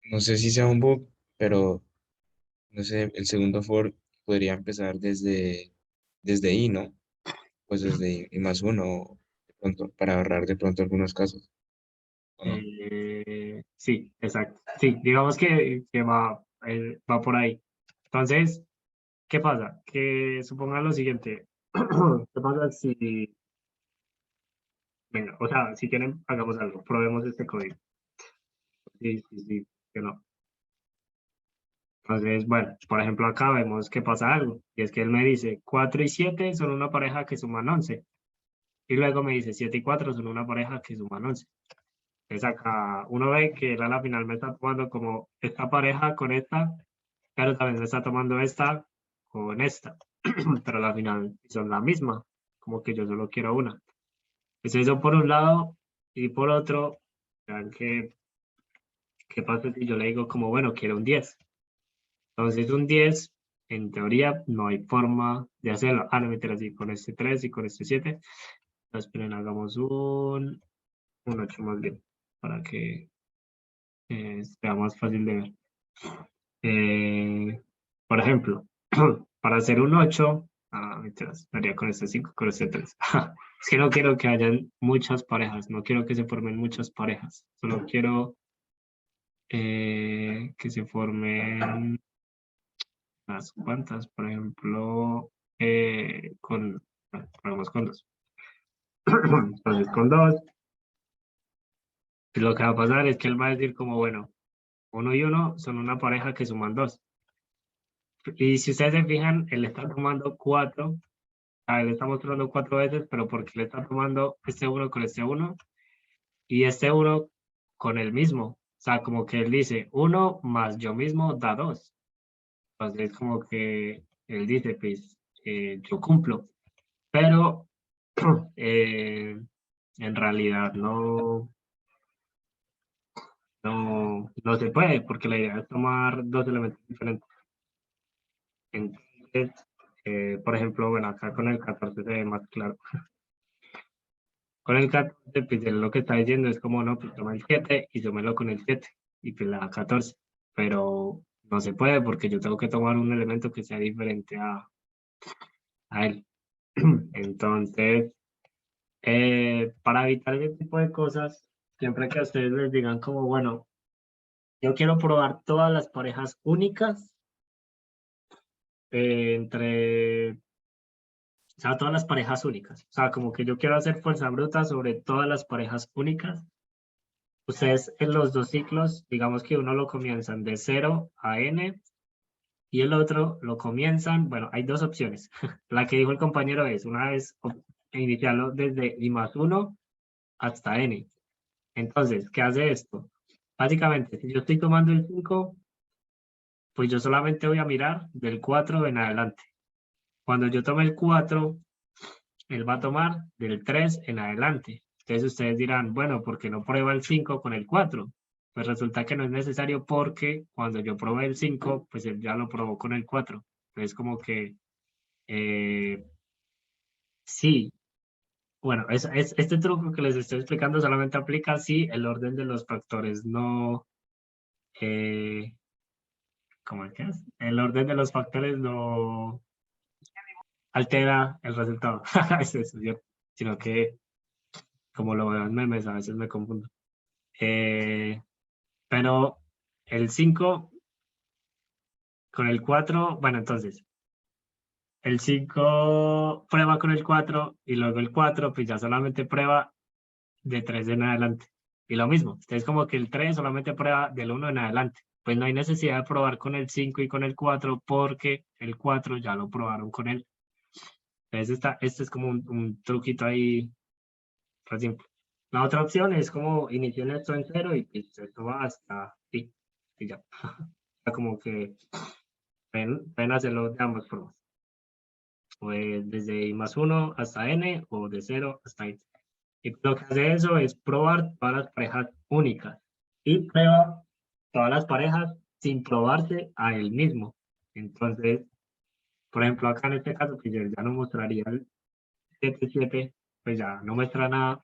No sé si sea un bug, pero no sé, el segundo for podría empezar desde I, ¿no? Pues desde I más uno, de pronto, para ahorrar de pronto algunos casos, ¿o no? Sí, exacto. Sí, digamos que va por ahí. Entonces, ¿qué pasa? Que supongan lo siguiente. ¿Qué pasa si, venga, o sea, si quieren, hagamos algo, probemos este código? Sí, sí, sí, que no. Entonces, bueno, por ejemplo, acá vemos que pasa algo, y es que él me dice 4 y 7 son una pareja que suman 11, y luego me dice 7 y 4 son una pareja que suman 11. Entonces acá uno ve que él a la final me está tomando como esta pareja con esta, pero también me está tomando esta con esta, pero a la final son la misma, como que yo solo quiero una. Es eso por un lado, y por otro, vean qué pasa si yo le digo como, bueno, quiero un 10. Entonces un 10 en teoría, no hay forma de hacerlo. No, meter así, con este 3 y con este 7. Esperen, hagamos un 8 más bien, para que sea más fácil de ver. Por ejemplo, para hacer un 8, mentiras, haría con este 5, con este 3. Es que no quiero que hayan muchas parejas, no quiero que se formen muchas parejas, solo quiero que se formen unas cuantas, por ejemplo, vamos con 2. Entonces, con 2, lo que va a pasar es que él va a decir como, bueno, 1 y 1 son una pareja que suman 2. Y si ustedes se fijan, él está tomando 4, él está mostrando 4 veces, pero porque le está tomando este 1 con este 1 y este 1 con el mismo. O sea, como que él dice, 1 más yo mismo da 2. Entonces, como que él dice, pues, yo cumplo. Pero en realidad no se puede, porque la idea es tomar dos elementos diferentes. Entonces, por ejemplo, bueno, acá con el 14 se ve más claro. Con el 14, pues él lo que está diciendo es como, no, pues toma el 7 y súmelo con el 7 y pues le da 14. Pero no se puede porque yo tengo que tomar un elemento que sea diferente a él. Entonces, para evitar ese tipo de cosas, siempre que a ustedes les digan como, bueno, yo quiero probar todas las parejas únicas entre, o sea, todas las parejas únicas. O sea, como que yo quiero hacer fuerza bruta sobre todas las parejas únicas. Ustedes en los dos ciclos, digamos que uno lo comienzan de 0 a n y el otro lo comienzan, bueno, hay dos opciones. La que dijo el compañero es, una vez iniciarlo desde i más 1 hasta n. Entonces, ¿qué hace esto? Básicamente, si yo estoy tomando el 5, pues yo solamente voy a mirar del 4 en adelante. Cuando yo tome el 4, él va a tomar del 3 en adelante. Entonces ustedes dirán, bueno, ¿por qué no prueba el 5 con el 4? Pues resulta que no es necesario porque cuando yo probé el 5, pues él ya lo probó con el 4. Entonces como que eh, sí, bueno, este truco que les estoy explicando solamente aplica si el orden de los factores no, eh, ¿cómo es que es? El orden de los factores no altera el resultado. Es eso, ¿cierto? Sino que como lo veo en memes, a veces me confundo. Pero el 5 con el 4, bueno, entonces, el 5 prueba con el 4 y luego el 4, pues ya solamente prueba de 3 en adelante. Y lo mismo, entonces como que el 3 solamente prueba del 1 en adelante. Pues no hay necesidad de probar con el 5 y con el 4 porque el 4 ya lo probaron con él. Entonces este es como un truquito ahí, re simple. La otra opción es como iniciar esto en 0 y pues esto va hasta sí, y ya. Como que pueden hacerlo de ambas formas. Pues desde i más 1 hasta n o de 0 hasta n. Y lo que hace eso es probar todas las parejas únicas. Y prueba todas las parejas sin probarse a él mismo. Entonces, por ejemplo, acá en este caso, que yo ya no mostraría el 7, pues ya no muestra nada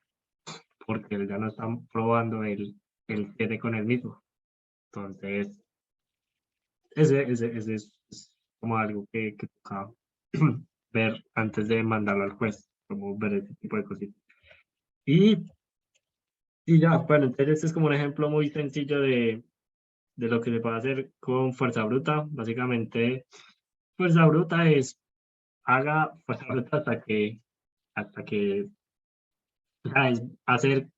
porque él ya no está probando el 7 con él mismo. Entonces, ese es como algo que toca ver antes de mandarlo al juez, como ver ese tipo de cositas. Y, y ya, bueno, entonces este es como un ejemplo muy sencillo de lo que se puede hacer con fuerza bruta. Básicamente, fuerza bruta es haga fuerza bruta hasta que, o sea, es hacer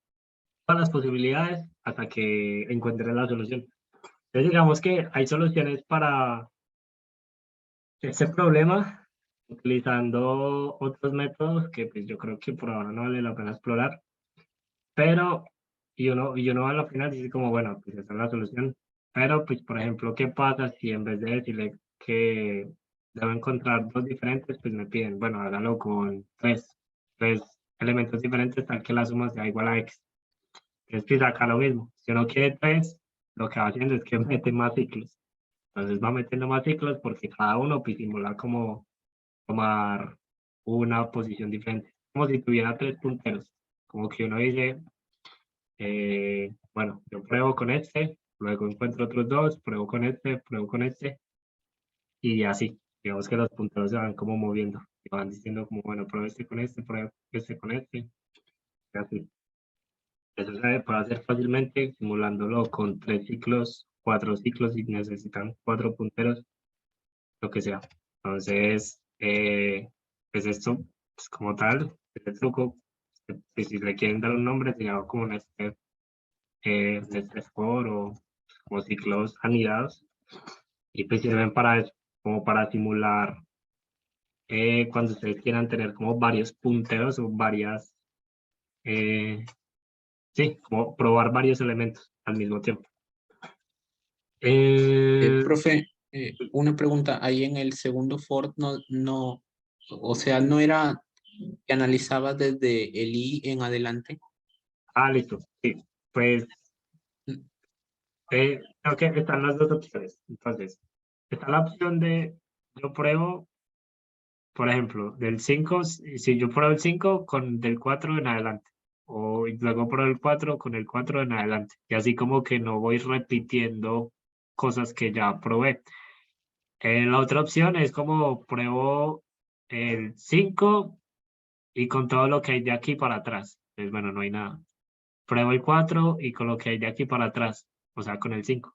todas las posibilidades hasta que encuentre la solución. Entonces, digamos que hay soluciones para ese problema utilizando otros métodos que pues yo creo que por ahora no vale la pena explorar, pero y uno a la final dice como, bueno, pues esa es la solución, pero pues por ejemplo, ¿qué pasa si en vez de decirle que debo encontrar dos diferentes, pues me piden, bueno, hágalo con tres elementos diferentes tal que la suma sea igual a x? Es que saca lo mismo, si uno quiere tres, lo que va haciendo es que mete más ciclos, entonces va metiendo más ciclos porque cada uno pues simula como tomar una posición diferente, como si tuviera tres punteros, como que uno dice, bueno, yo pruebo con este luego encuentro otros dos, pruebo con este, y así. Digamos que los punteros se van como moviendo, y van diciendo como, bueno, pruebo pruebo este con este, y así. Eso se puede hacer fácilmente simulándolo con 3 ciclos, 4 ciclos, si necesitan 4 punteros, lo que sea. Entonces, pues esto, pues como tal, este truco, pues si le quieren dar un nombre, se llama como un step for o como ciclos anidados, y pues sirven para eso, como para simular cuando ustedes quieran tener como varios punteros o varias, sí, como probar varios elementos al mismo tiempo. Profe, una pregunta, ahí en el segundo for o sea, no era que analizaba desde el i en adelante. Listo, sí, pues creo que están las dos opciones. Entonces, está la opción de yo pruebo, por ejemplo, del 5, si yo pruebo el 5 con del 4 en adelante, o y luego pruebo el 4 con el 4 en adelante, y así como que no voy repitiendo cosas que ya probé. La otra opción es como pruebo el 5 y con todo lo que hay de aquí para atrás. Pues bueno, no hay nada. Pruebo el 4 y con lo que hay de aquí para atrás, o sea, con el 5.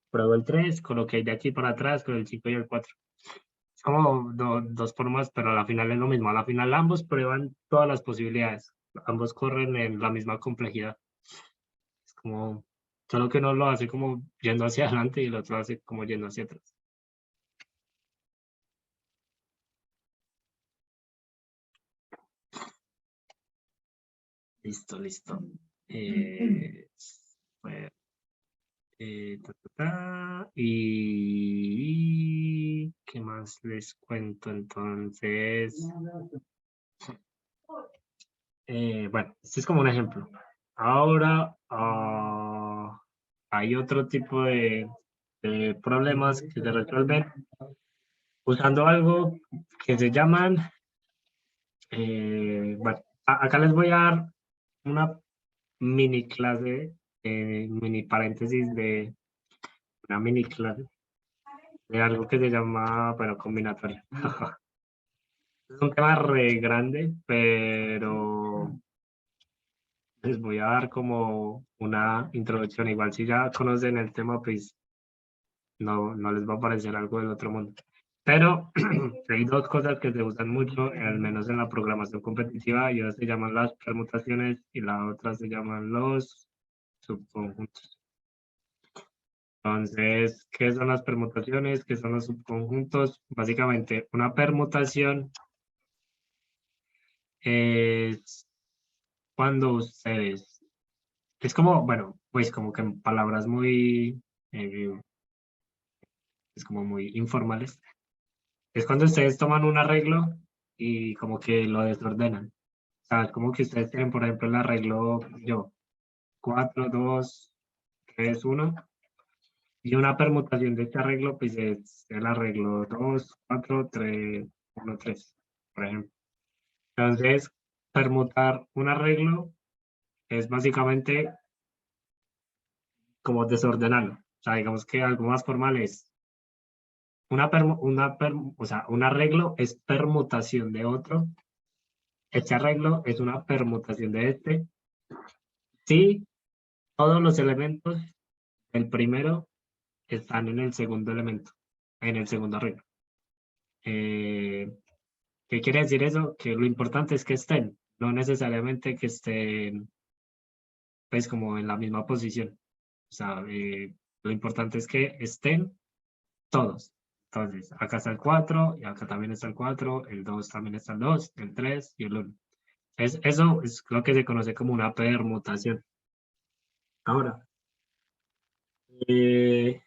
Pruebo el 3 con lo que hay de aquí para atrás, con el 5 y el 4. Es como dos formas, pero a la final es lo mismo. A la final ambos prueban todas las posibilidades. Ambos corren en la misma complejidad. Es como, solo que uno lo hace como yendo hacia adelante y el otro hace como yendo hacia atrás. Listo, listo. Pues, y ¿qué más les cuento entonces? Bueno, este es como un ejemplo. Ahora hay otro tipo de problemas que se resuelven usando algo que se llaman, bueno, acá les voy a dar una mini clase, mini paréntesis de una mini clase de algo que se llama, bueno, combinatoria. Es un tema re grande, pero les voy a dar como una introducción. Igual si ya conocen el tema, pues no les va a parecer algo del otro mundo. Pero hay dos cosas que se usan mucho, al menos en la programación competitiva, y una se llaman las permutaciones y la otra se llaman los subconjuntos. Entonces, ¿qué son las permutaciones? ¿Qué son los subconjuntos? Básicamente, una permutación es cuando ustedes, es como, bueno, pues como que en palabras muy, es como muy informales, es cuando ustedes toman un arreglo y como que lo desordenan. O sea, es como que ustedes tienen, por ejemplo, el arreglo, 4, 2, 3, 1, y una permutación de este arreglo, pues es el arreglo 2, 4, 3, 1, 3, por ejemplo. Entonces, permutar un arreglo es básicamente como desordenarlo. O sea, digamos que algo más formal es o sea, un arreglo es permutación de otro. Este arreglo es una permutación de este. Si todos los elementos del primero están en el segundo elemento, en el segundo arreglo. ¿Qué quiere decir eso? Que lo importante es que estén, no necesariamente que estén, pues, como en la misma posición. O sea, lo importante es que estén todos. Entonces, acá está el 4, y acá también está el 4, el 2 también está el 2, el 3 y el 1. Eso es lo que se conoce como una permutación. Ahora, eh,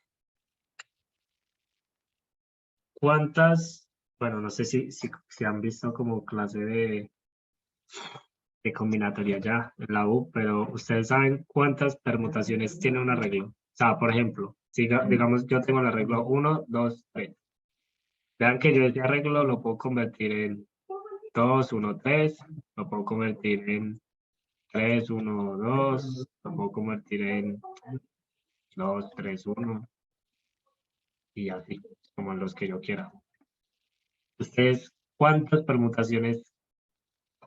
¿cuántas? Bueno, no sé si han visto como clase de combinatoria ya en la U, pero ustedes saben cuántas permutaciones tiene un arreglo. O sea, por ejemplo, si digamos yo tengo el arreglo 1, 2, 3. Vean que yo ese arreglo lo puedo convertir en 2, 1, 3, lo puedo convertir en 3, 1, 2, lo puedo convertir en 2, 3, 1 y así, como los que yo quiera. ¿Ustedes cuántas permutaciones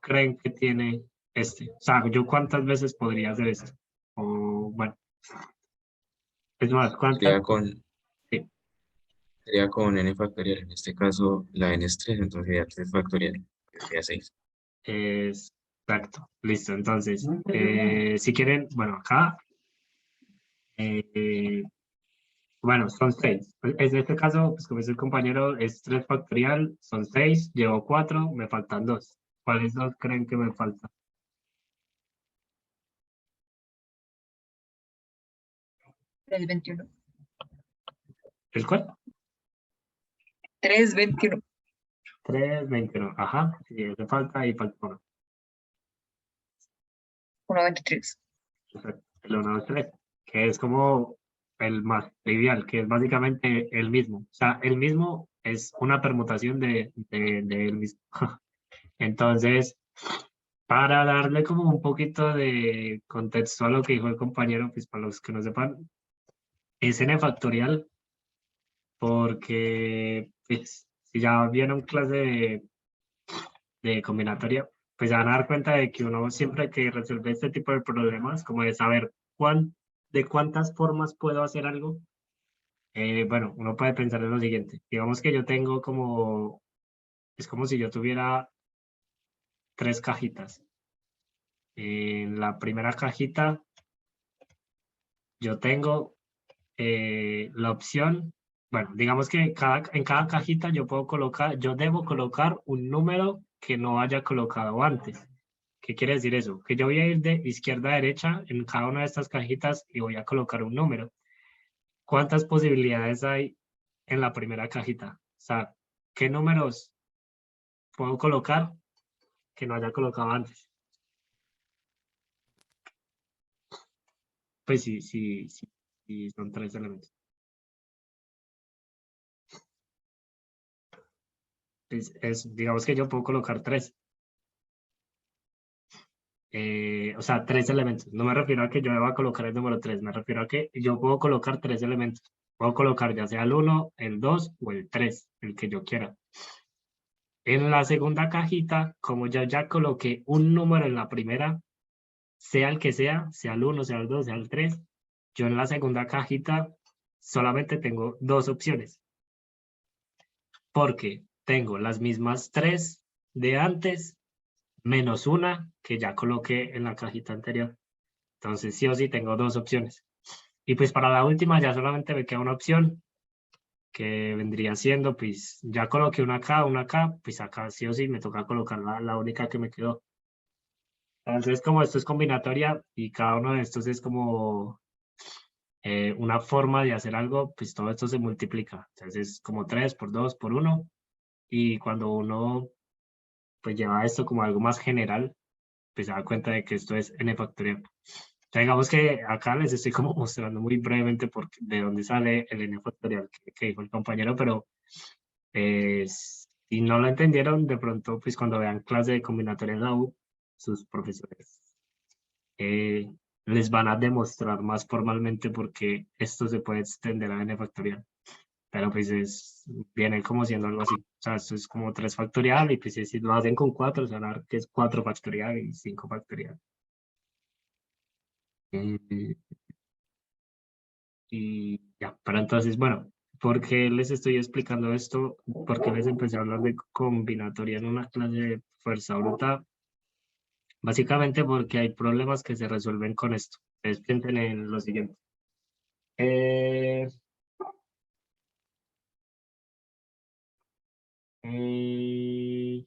creen que tiene este? O sea, ¿yo cuántas veces podría hacer esto? O bueno, es más, ¿cuántas? Sería con, Sí, sería con n factorial. En este caso, la n es 3, entonces sería 3 factorial, que sería 6. exacto. Listo. Entonces, si quieren, bueno, acá, eh, bueno, son 6. En este caso, pues como es el compañero, es 3 factorial, son 6, llevo 4, me faltan 2. ¿Cuáles dos creen que me faltan? 321. ¿El cuál? 321. 3, 21. Ajá, sí, ese falta y falta uno. 123. Perfecto. El 1, 2, 3, que es como el más trivial, que es básicamente el mismo. O sea, el mismo es una permutación de él mismo. Entonces, para darle como un poquito de contexto a lo que dijo el compañero, pues para los que no sepan, es n factorial porque pues, si ya vieron clase de combinatoria, pues se van a dar cuenta de que uno siempre que resuelve este tipo de problemas, como de saber de cuántas formas puedo hacer algo, bueno, uno puede pensar en lo siguiente. Digamos que yo tengo como, es como si yo tuviera 3 cajitas. En la primera cajita yo tengo la opción, bueno, digamos que en cada cajita yo puedo colocar, yo debo colocar un número que no haya colocado antes. ¿Qué quiere decir eso? Que yo voy a ir de izquierda a derecha en cada una de estas cajitas y voy a colocar un número. ¿Cuántas posibilidades hay en la primera cajita? O sea, ¿qué números puedo colocar que no haya colocado antes? Pues sí, sí, sí, sí, son 3 elementos. Digamos que yo puedo colocar 3. O sea, 3 elementos. No me refiero a que yo deba colocar el número 3, me refiero a que yo puedo colocar 3 elementos. Puedo colocar ya sea el 1, el 2 o el 3, el que yo quiera. En la segunda cajita, como yo ya coloqué un número en la primera, sea el que sea el 1, sea el 2, sea el 3, yo en la segunda cajita solamente tengo 2 opciones. Porque tengo las mismas 3 de antes, menos una que ya coloqué en la cajita anterior. Entonces, sí o sí tengo 2 opciones. Y pues para la última ya solamente me queda una opción, que vendría siendo, pues ya coloqué una acá, pues acá sí o sí me toca colocar la única que me quedó. Entonces, como esto es combinatoria y cada uno de estos es como una forma de hacer algo, pues todo esto se multiplica. Entonces, es como 3 por 2 por 1. Y cuando uno pues lleva esto como algo más general, pues se da cuenta de que esto es n factorial. Sea, digamos que acá les estoy como mostrando muy brevemente de dónde sale el n factorial que dijo el compañero, pero si no lo entendieron, de pronto, pues cuando vean clase de combinatoria en la U, sus profesores eh, les van a demostrar más formalmente porque esto se puede extender a n factorial. Pero pues viene como siendo algo así. O sea, esto es como 3 factorial y pues si lo hacen con 4, se van a ver que es 4 factorial y 5 factorial. Eh, Y ya, pero entonces, bueno, ¿por qué les estoy explicando esto? ¿Por qué les empecé a hablar de combinatoria en una clase de fuerza bruta? Básicamente porque hay problemas que se resuelven con esto. Ustedes piensen en lo siguiente. Eh, eh,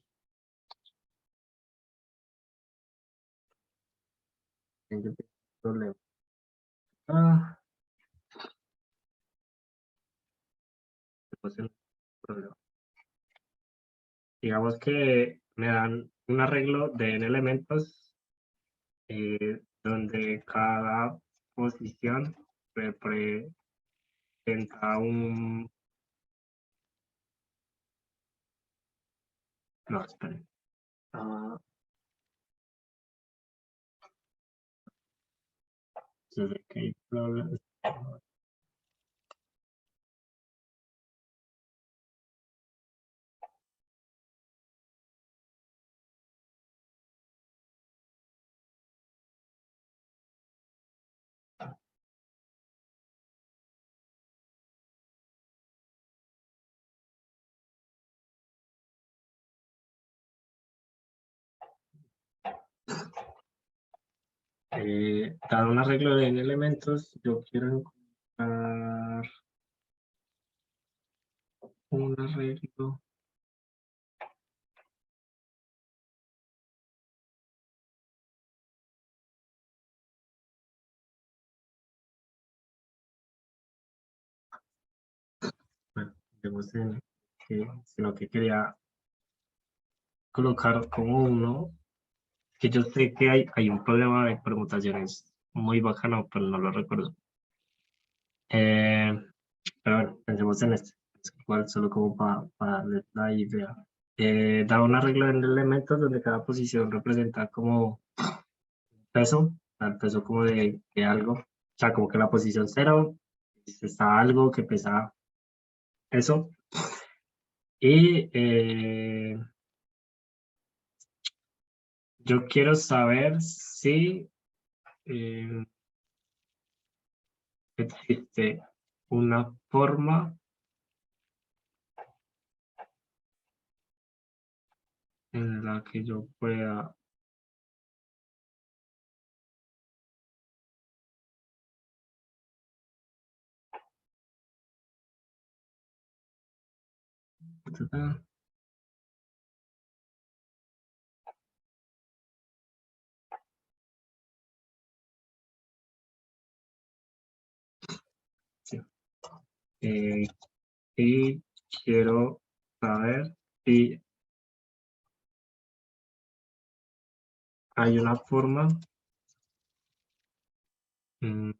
¿en qué problema? Ah, ¿qué pasa el problema? Digamos que me dan un arreglo de n elementos donde cada posición representa un... No, esperen. Ah, se ve que hay problemas. dado un arreglo de n elementos, yo quiero encontrar un arreglo. Bueno, demos en sino que quería colocar como uno, que yo sé que hay un problema de permutaciones muy bacano, pero no lo recuerdo. Pero bueno, pensemos en este, igual solo como para darle la idea. Da un arreglo en elementos donde cada posición representa como peso, el peso como de algo, o sea, como que la posición 0 está algo que pesa eso. Y yo quiero saber si existe una forma en la que yo pueda sí. Y quiero saber si hay una forma no.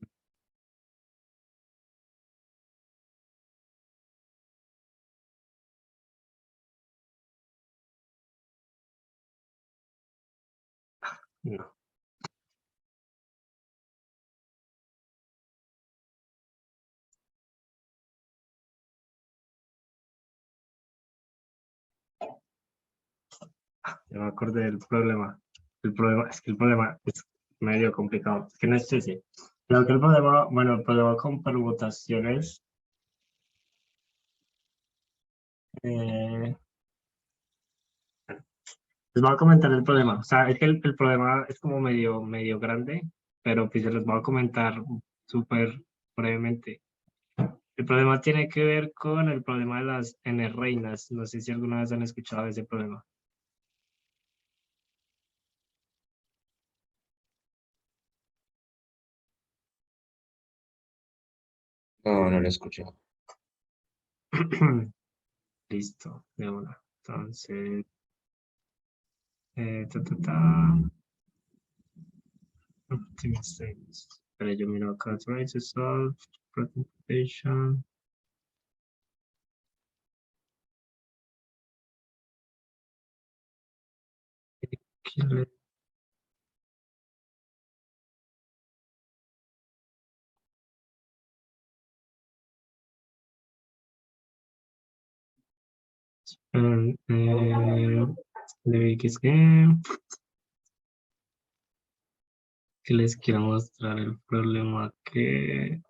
Ya me acordé del problema. El problema es que el problema es medio complicado. Es que no sé si. Creo que el problema, bueno, el problema con permutaciones. Les voy a comentar el problema. O sea, es que el problema es como medio grande, pero pues se los voy a comentar súper brevemente. El problema tiene que ver con el problema de las n reinas. No sé si alguna vez han escuchado de ese problema. No, no lo escuché. Listo, de una. Entonces, ta, ta, ta. Optimizations. Pero yo miro acá, try to solve presentation. Que les quiero mostrar el problema que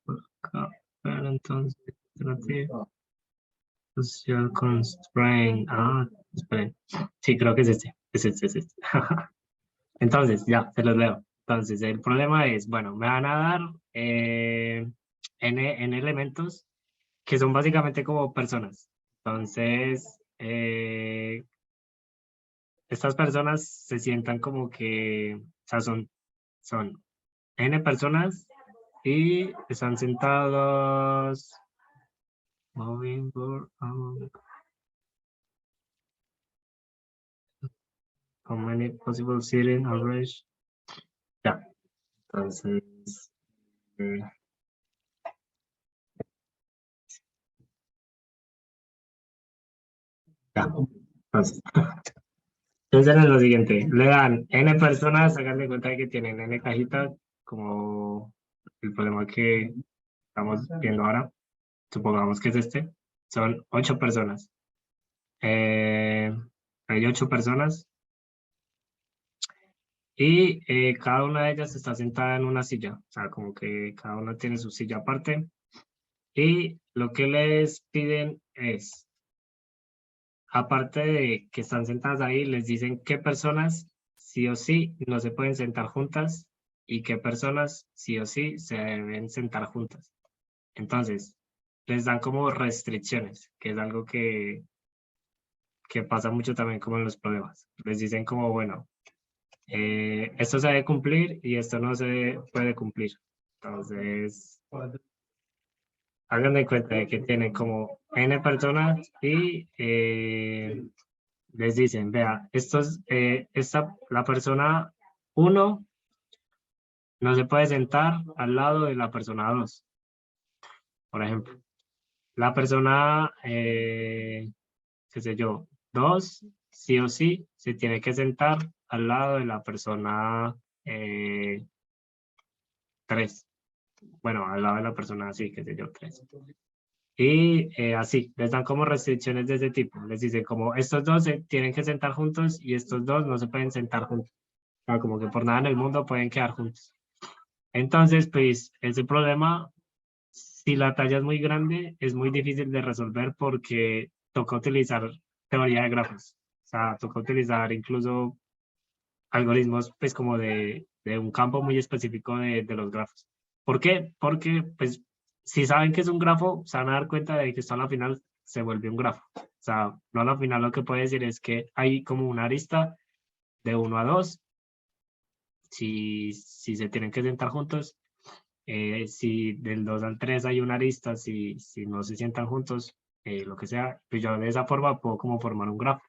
por acá. Pero entonces trate social constraint. Esperen. Sí, creo que es este. Es este. Entonces, ya, se los leo. Entonces, el problema es, bueno, me van a dar n elementos que son básicamente como personas. Entonces, estas personas se sientan como que, o sea, son n personas y están sentados. Moving board, how many possible sitting average? Ya, entonces, ya, entonces. Piensen en lo siguiente, le dan n personas, hagan de cuenta que tienen n cajitas, como el problema que estamos viendo ahora, supongamos que es este, son 8 personas. Hay 8 personas y cada una de ellas está sentada en una silla, o sea, como que cada una tiene su silla aparte Y lo que les piden es, aparte de que están sentadas ahí, les dicen qué personas sí o sí no se pueden sentar juntas y qué personas sí o sí se deben sentar juntas. Entonces, les dan como restricciones, que es algo que pasa mucho también como en los problemas. Les dicen como, bueno, esto se debe cumplir y esto no se puede cumplir. Entonces, hagan de cuenta de que tienen como N personas y les dicen, vea, la persona 1 no se puede sentar al lado de la persona 2, por ejemplo. La persona, qué sé yo, 2, sí o sí, se tiene que sentar al lado de la persona 3. Bueno, al lado de la persona así, qué sé yo, 3. Y así, les dan como restricciones de ese tipo. Les dicen como, estos dos se tienen que sentar juntos y estos dos no se pueden sentar juntos. O sea, como que por nada en el mundo pueden quedar juntos. Entonces, pues, ese problema, si la talla es muy grande, es muy difícil de resolver porque toca utilizar teoría de grafos. O sea, toca utilizar incluso algoritmos, pues, como de un campo muy específico de los grafos. ¿Por qué? Porque, pues, si saben que es un grafo, se van a dar cuenta de que esto a la final se vuelve un grafo. O sea, no a la final lo que puede decir es que hay como una arista de 1 a 2, si se tienen que sentar juntos. Si del 2 al 3 hay una arista, si no se sientan juntos, lo que sea, pues yo de esa forma puedo como formar un grafo.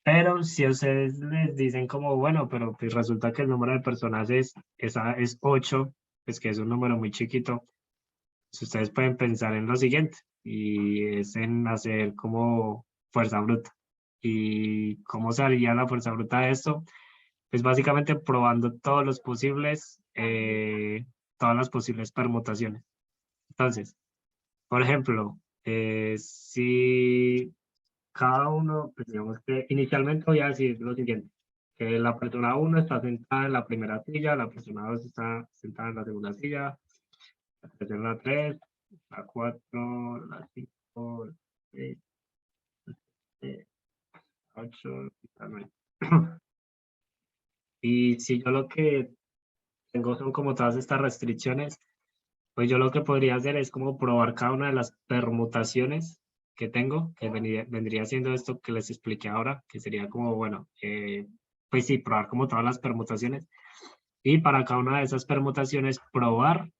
Pero si ustedes les dicen como, bueno, pero pues resulta que el número de personas es 8, pues que es un número muy chiquito, pues ustedes pueden pensar en lo siguiente, y es en hacer como fuerza bruta. ¿Y cómo se haría la fuerza bruta de esto? Pues básicamente probando todas las posibles permutaciones. Entonces, por ejemplo, si cada uno, pues digamos que inicialmente voy a decir lo siguiente, que la persona 1 está sentada en la primera silla, la persona 2 está sentada en la segunda silla, la persona 3, la 4, la 5, la 6, la 8, la 9. Y si yo lo que tengo son como todas estas restricciones, pues yo lo que podría hacer es como probar cada una de las permutaciones que tengo, que vendría siendo esto que les expliqué ahora, que sería como, bueno, pues sí, probar como todas las permutaciones. Y para cada una de esas permutaciones, probar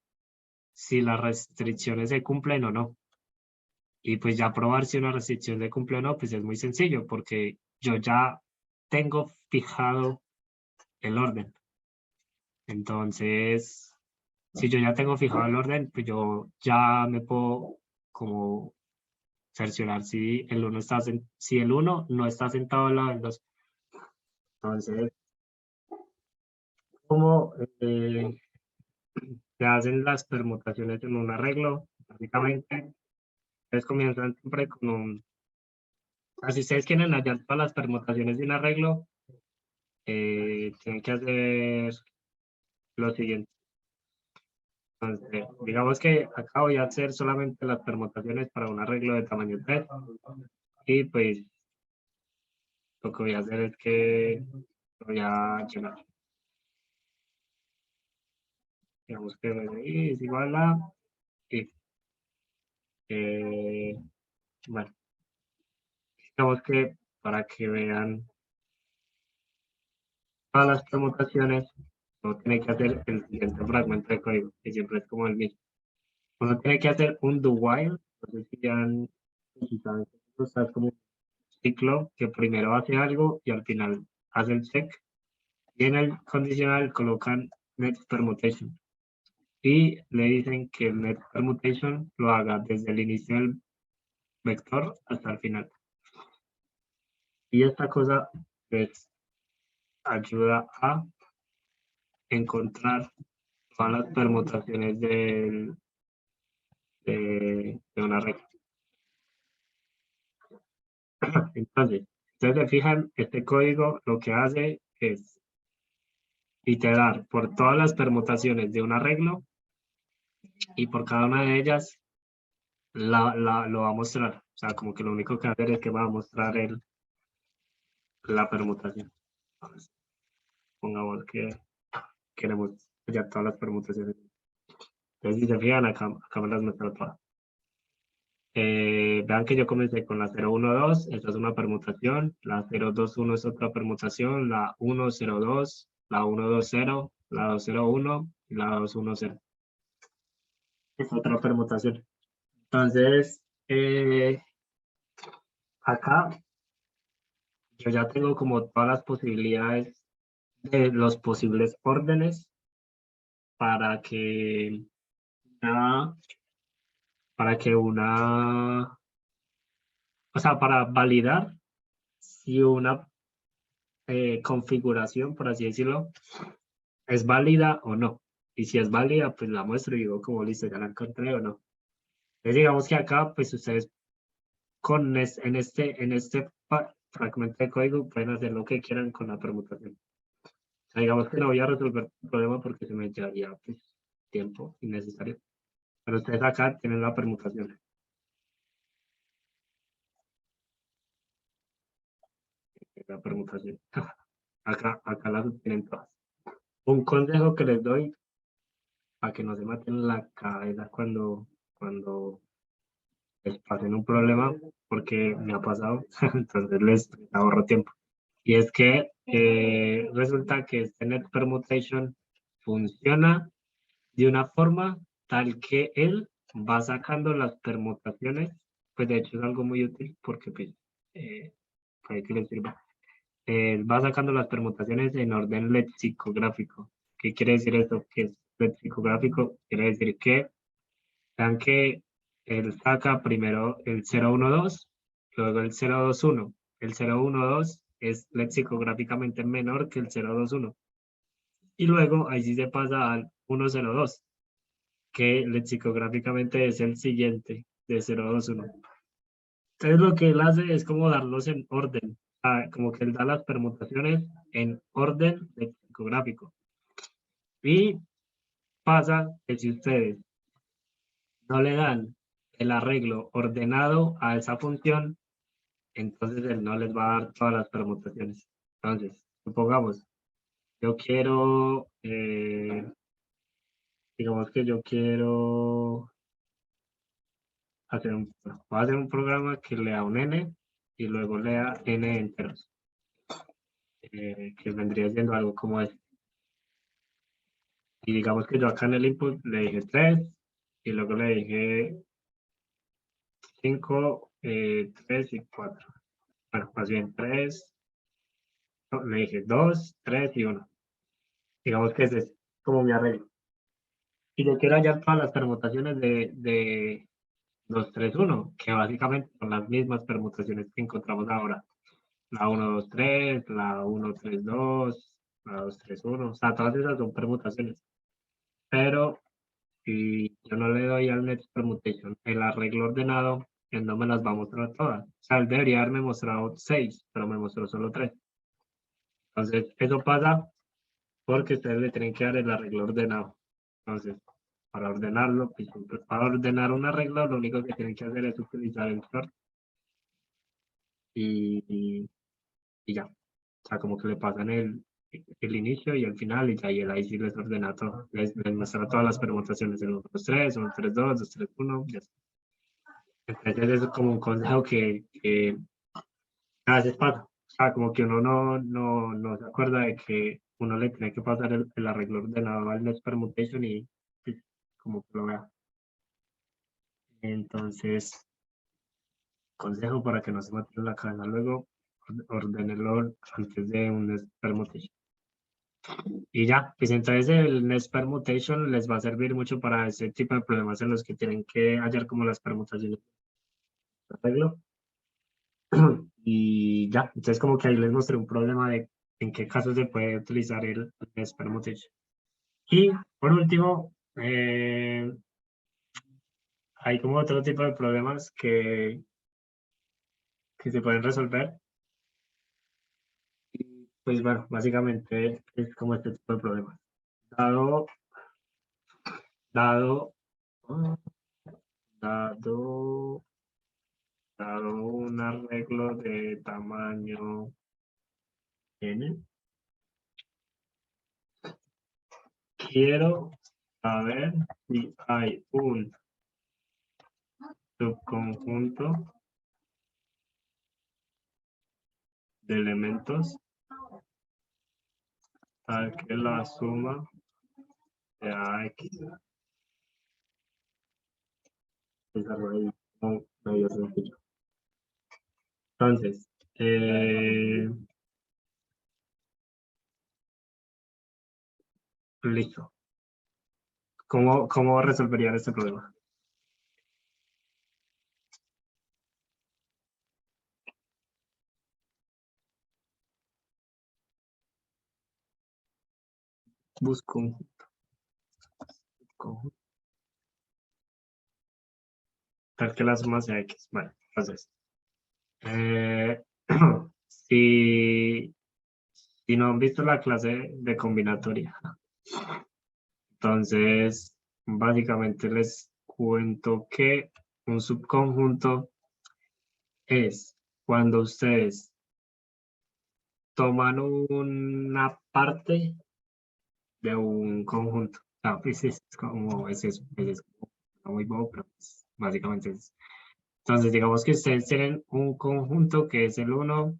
si las restricciones se cumplen o no. Y pues ya probar si una restricción se cumple o no, pues es muy sencillo, porque yo ya tengo fijado el orden. Entonces, si yo ya tengo fijado el orden, pues yo ya me puedo como cerciorar si el 1 si el 1 no está sentado al lado del 2. Entonces, ¿cómo se hacen las permutaciones en un arreglo? Básicamente, ustedes comienzan siempre con si ustedes quieren hallar todas las permutaciones de un arreglo, tienen que hacer lo siguiente. Entonces, digamos que acá voy a hacer solamente las permutaciones para un arreglo de tamaño 3. Y pues lo que voy a hacer es que voy a llenar. Digamos que MDI es igual a y bueno, digamos que para que vean todas las permutaciones, uno tiene que hacer el siguiente fragmento de código, que siempre es como el mismo. Uno tiene que hacer un do while, no sé si ya si saben que esto está como un ciclo que primero hace algo y al final hace el check. Y en el condicional colocan next permutation. Y le dicen que el next permutation lo haga desde el inicio del vector hasta el final. Y esta cosa pues ayuda a encontrar todas las permutaciones de una regla. Entonces, ustedes se fijan, este código lo que hace es iterar por todas las permutaciones de un arreglo y por cada una de ellas lo va a mostrar. O sea, como que lo único que va a hacer es que va a mostrar la permutación. Entonces, pongamos que queremos ya todas las permutaciones. Entonces, si se fijan, acá me las muestra todas. Vean que yo comencé con la 012, esta es una permutación, la 021 es otra permutación, la 102, la 120, la 201 y la 210. Es otra permutación. Entonces, acá yo ya tengo como todas las posibilidades de los posibles órdenes para que una, o sea, para validar si una configuración, por así decirlo, es válida o no. Y si es válida, pues la muestro y digo como listo, ya la encontré o no. Entonces digamos que acá, pues ustedes en este fragmento de código pueden hacer lo que quieran con la permutación. O sea, digamos que no voy a resolver el problema porque se me llevaría pues, tiempo innecesario. Pero ustedes acá tienen la permutación. La permutación. Acá las tienen todas. Un consejo que les doy para que no se maten la cabeza cuando les pasen un problema, porque me ha pasado, entonces les ahorro tiempo. Y es que resulta que este net permutation funciona de una forma tal que él va sacando las permutaciones, pues de hecho es algo muy útil porque pues, puede que les sirva. Va sacando las permutaciones en orden lexicográfico. ¿Qué quiere decir esto? Que es lexicográfico, quiere decir que vean que él saca primero el 012, luego el 021. El 012 es lexicográficamente menor que el 021. Y luego ahí sí se pasa al 102, que lexicográficamente es el siguiente de 021. Entonces lo que él hace es como darlos en orden, como que él da las permutaciones en orden lexicográfico. Y pasa que si ustedes no le dan el arreglo ordenado a esa función, entonces él no les va a dar todas las permutaciones. Entonces, supongamos, yo quiero, digamos que yo quiero voy a hacer un programa que lea un n y luego lea n enteros, que vendría siendo algo como esto. Y digamos que yo acá en el input le dije 3 y luego le dije 5, 3 y 4. Bueno, más bien 3, no, le dije 2, 3 y 1. Digamos que ese es como mi arreglo. Y yo quiero hallar todas las permutaciones de 2, 3, 1, que básicamente son las mismas permutaciones que encontramos ahora. La 1, 2, 3, la 1, 3, 2, la 2, 3, 1. O sea, todas esas son permutaciones. Pero si yo no le doy al next permutation el arreglo ordenado, él no me las va a mostrar todas. O sea, él debería haberme mostrado 6, pero me mostró solo 3. Entonces, eso pasa porque ustedes le tienen que dar el arreglo ordenado. Entonces, para ordenarlo, pues, para ordenar un arreglo, lo único que tienen que hacer es utilizar el sort y ya. O sea, como que le pasan el inicio y el final y ya, y él ahí sí les ordena todo. Les muestra todas las permutaciones, el 1, 2, 3, 1, 3, 2, 2, 3, 1, ya está. Entonces, es como un consejo que a veces pasa. O sea, como que uno no se acuerda de que uno le tiene que pasar el arreglo ordenado al next permutation y pues, como que lo vea. Entonces, consejo para que no se mate la cabeza luego, ordenelo antes de un next permutation. Y ya, pues entonces el next permutation les va a servir mucho para ese tipo de problemas en los que tienen que hallar como las permutaciones de arreglo. Y ya, entonces como que ahí les mostré un problema de en qué casos se puede utilizar el next permutation. Y por último, hay como otro tipo de problemas que se pueden resolver. Y pues bueno, básicamente es como este tipo de problemas. Dado dado un arreglo de tamaño n, quiero saber si hay un subconjunto de elementos tal que la suma sea X. Desarrollo medio sencillo. Entonces, listo. ¿Cómo resolverían este problema? Busco un conjunto tal que la suma sea X. Bueno, entonces, si no han visto la clase de combinatoria, entonces básicamente les cuento que un subconjunto es cuando ustedes toman una parte de un conjunto. Pues es como, es eso, es muy bobo, pero pues, básicamente es. Entonces, digamos que ustedes tienen un conjunto que es el 1,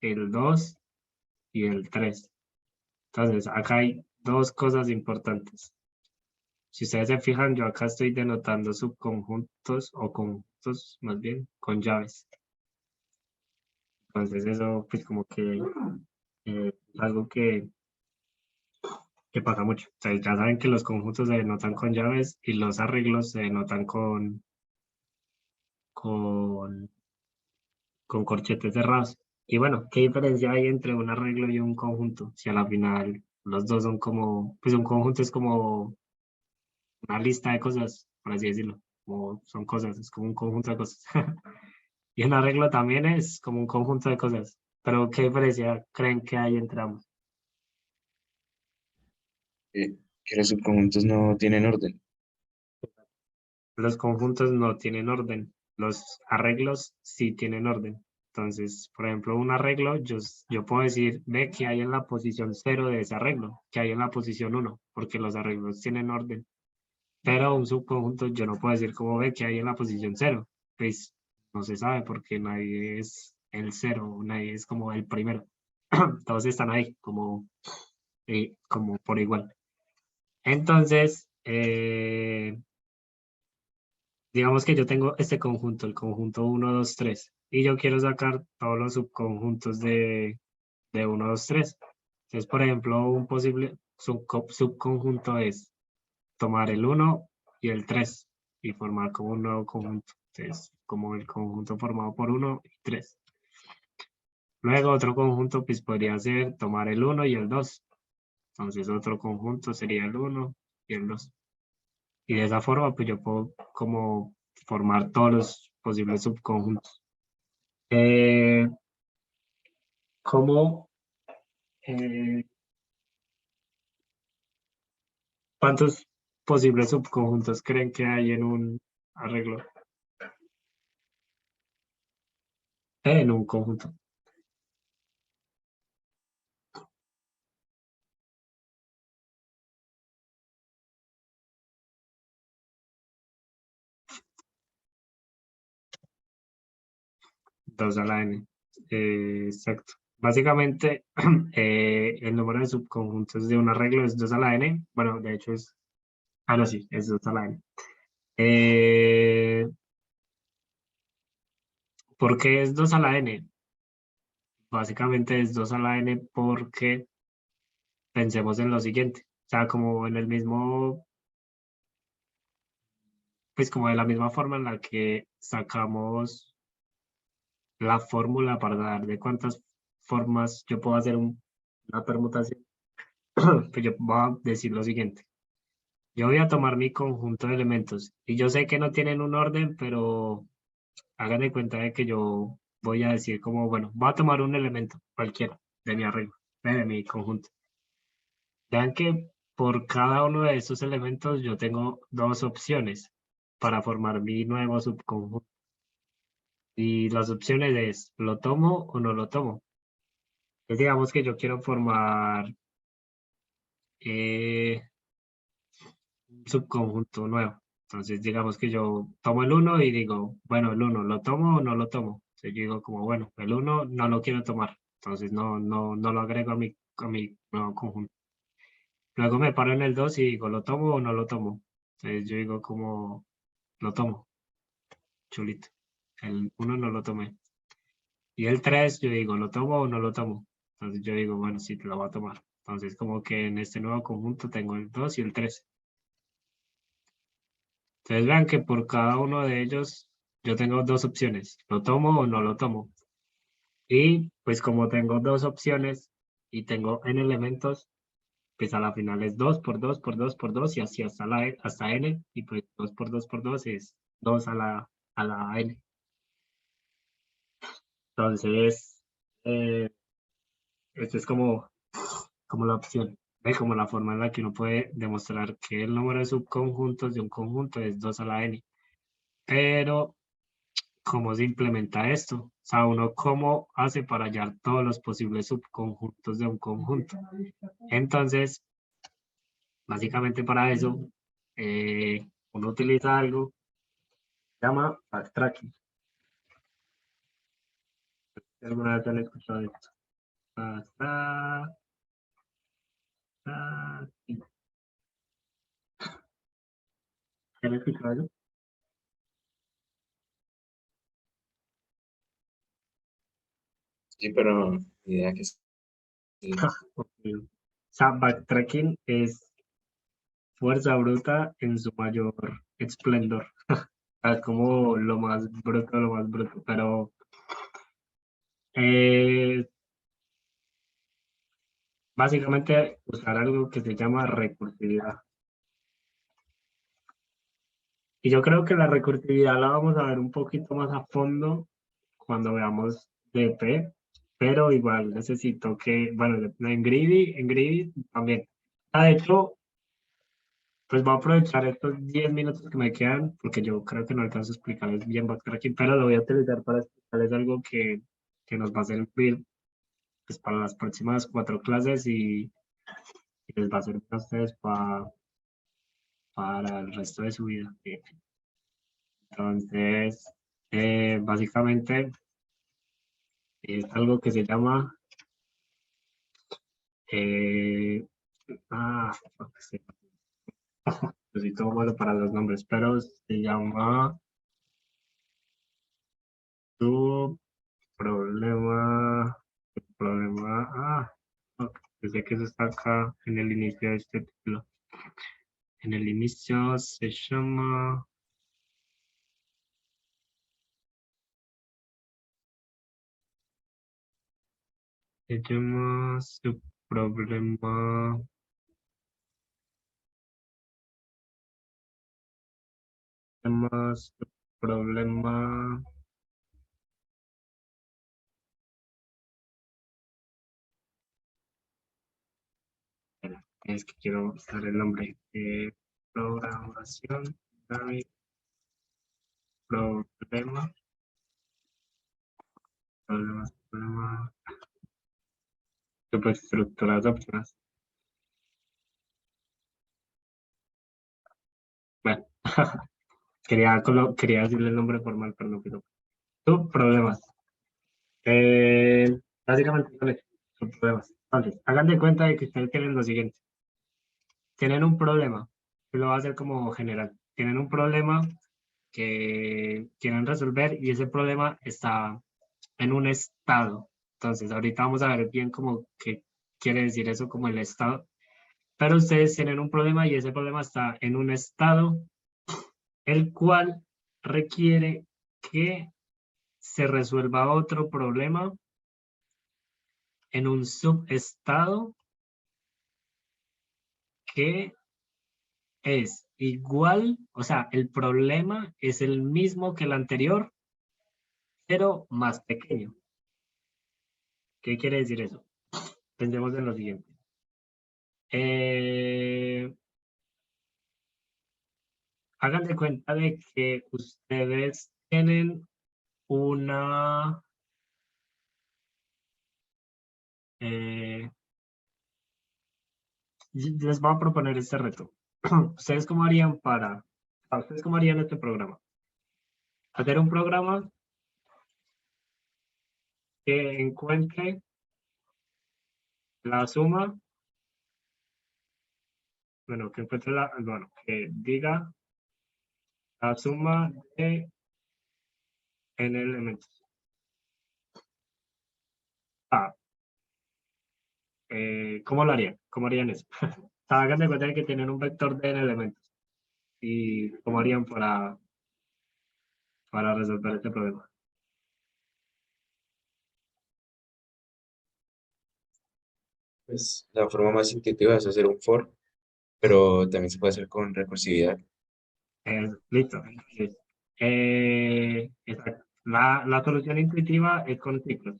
el 2 y el 3. Entonces, acá hay dos cosas importantes. Si ustedes se fijan, yo acá estoy denotando subconjuntos o conjuntos, más bien, con llaves. Entonces, eso, pues, como que es algo que pasa mucho. O sea, ya saben que los conjuntos se denotan con llaves y los arreglos se denotan con corchetes cerrados. Y bueno, ¿qué diferencia hay entre un arreglo y un conjunto? Si a la final los dos son como, pues un conjunto es como una lista de cosas, por así decirlo, como son cosas, es como un conjunto de cosas. Y un arreglo también es como un conjunto de cosas. Pero ¿qué diferencia creen que hay entre ambos? Que los subconjuntos no tienen orden. Los conjuntos no tienen orden, los arreglos sí tienen orden. Entonces, por ejemplo, un arreglo, yo puedo decir, ve que hay en la posición 0 de ese arreglo, que hay en la posición 1, porque los arreglos tienen orden. Pero un subconjunto yo no puedo decir cómo ve que hay en la posición 0. Pues no se sabe porque nadie es el 0, nadie es como el primero. Todos están ahí como por igual. Entonces, digamos que yo tengo este conjunto, el conjunto 1, 2, 3, y yo quiero sacar todos los subconjuntos de 1, 2, 3. Entonces, por ejemplo, un posible subconjunto es tomar el 1 y el 3 y formar como un nuevo conjunto. Entonces, como el conjunto formado por 1 y 3. Luego otro conjunto pues podría ser tomar el 1 y el 2. Entonces otro conjunto sería el 1 y el 2. Y de esa forma pues yo puedo como formar todos los posibles subconjuntos. ¿Cómo, eh, ¿cuántos posibles subconjuntos creen que hay en un arreglo? En un conjunto. Dos a la n. Exacto. Básicamente, el número de subconjuntos de un arreglo es 2 a la n. Bueno, de hecho es... Ah, no, sí, es 2 a la n. ¿Por qué es 2 a la n? Básicamente es 2 a la n porque pensemos en lo siguiente. O sea, como en el mismo, pues como de la misma forma en la que sacamos la fórmula para dar de cuántas formas yo puedo hacer una permutación. Pues yo voy a decir lo siguiente. Yo voy a tomar mi conjunto de elementos y yo sé que no tienen un orden, pero hagan de cuenta de que yo voy a decir como, bueno, voy a tomar un elemento cualquiera de mi arreglo, de mi conjunto. Vean que por cada uno de esos elementos yo tengo dos opciones. para formar mi nuevo subconjunto. Y las opciones es, ¿lo tomo o no lo tomo? Entonces, digamos que yo quiero formar un subconjunto nuevo. Entonces, digamos que yo tomo el 1 y digo, bueno, el 1, ¿lo tomo o no lo tomo? Entonces, yo digo como, bueno, el 1 no lo quiero tomar. Entonces, no lo agrego a mi nuevo conjunto. Luego me paro en el 2 y digo, ¿lo tomo o no lo tomo? Entonces, yo digo como, lo tomo, chulito. El 1 no lo tomé. Y el 3, yo digo, ¿lo tomo o no lo tomo? Entonces, yo digo, bueno, sí, te lo voy a tomar. Entonces, como que en este nuevo conjunto tengo el 2 y el 3. Entonces vean que por cada uno de ellos yo tengo dos opciones, lo tomo o no lo tomo. Y pues como tengo dos opciones y tengo n elementos, pues a la final es 2 por 2 por 2 por 2 y así hasta n. Y pues 2 por 2 por 2 es 2 a la n. Entonces, esto es como la opción, como la forma en la que uno puede demostrar que el número de subconjuntos de un conjunto es 2 a la n. Pero cómo se implementa esto. O sea, uno cómo hace para hallar todos los posibles subconjuntos de un conjunto. Entonces, básicamente para eso, uno utiliza algo que se llama backtracking. ¿Alguna vez han escuchado esto? Backtracking. ¿Han escuchado eso? Sí, pero idea que sí. Ok. O sea, backtracking es fuerza bruta en su mayor esplendor. Es como lo más bruto, pero eh, básicamente usar algo que se llama recursividad. Y yo creo que la recursividad la vamos a ver un poquito más a fondo cuando veamos DP, pero igual necesito que, bueno, en Greedy también. Ah, de hecho, pues voy a aprovechar estos 10 minutos que me quedan, porque yo creo que no alcanzo a explicarles bien backtracking, pero lo voy a utilizar para explicarles algo que nos va a servir pues, para las próximas 4 clases y les va a servir a ustedes para el resto de su vida. Entonces, básicamente es algo que se llama, eh, no sé, yo soy todo malo para los nombres, pero se llama tu problema, ok, yo sé que eso está acá en el inicio de este título. En el inicio se llama su problema. Tenemos problema. Espera, es que quiero usar el nombre. Programación. Hay problema. Problema. Superestructuras óptimas. Bueno, quería decirle el nombre formal, pero no quiero. Subproblemas. Básicamente, ¿cuáles son problemas? Entonces, hagan de cuenta de que ustedes tienen lo siguiente. Tienen un problema, que lo va a hacer como general. Tienen un problema que quieren resolver y ese problema está en un estado. Entonces, ahorita vamos a ver bien cómo qué quiere decir eso como el estado. Pero ustedes tienen un problema y ese problema está en un estado el cual requiere que se resuelva otro problema en un subestado que es igual, o sea, el problema es el mismo que el anterior, pero más pequeño. ¿Qué quiere decir eso? Pensemos en lo siguiente. hagan de cuenta de que ustedes tienen una... les voy a proponer este reto. ¿Ustedes cómo harían ustedes cómo harían este programa? Hacer un programa que encuentre la suma, bueno, que encuentre bueno, que diga la suma de n elementos. ¿Cómo lo harían? ¿Cómo harían eso? Hagan de cuenta de que tienen un vector de n elementos. ¿Y cómo harían para resolver este problema? Pues la forma más intuitiva es hacer un for, pero también se puede hacer con recursividad. Listo. Entonces, exacto. La solución intuitiva es con ciclos.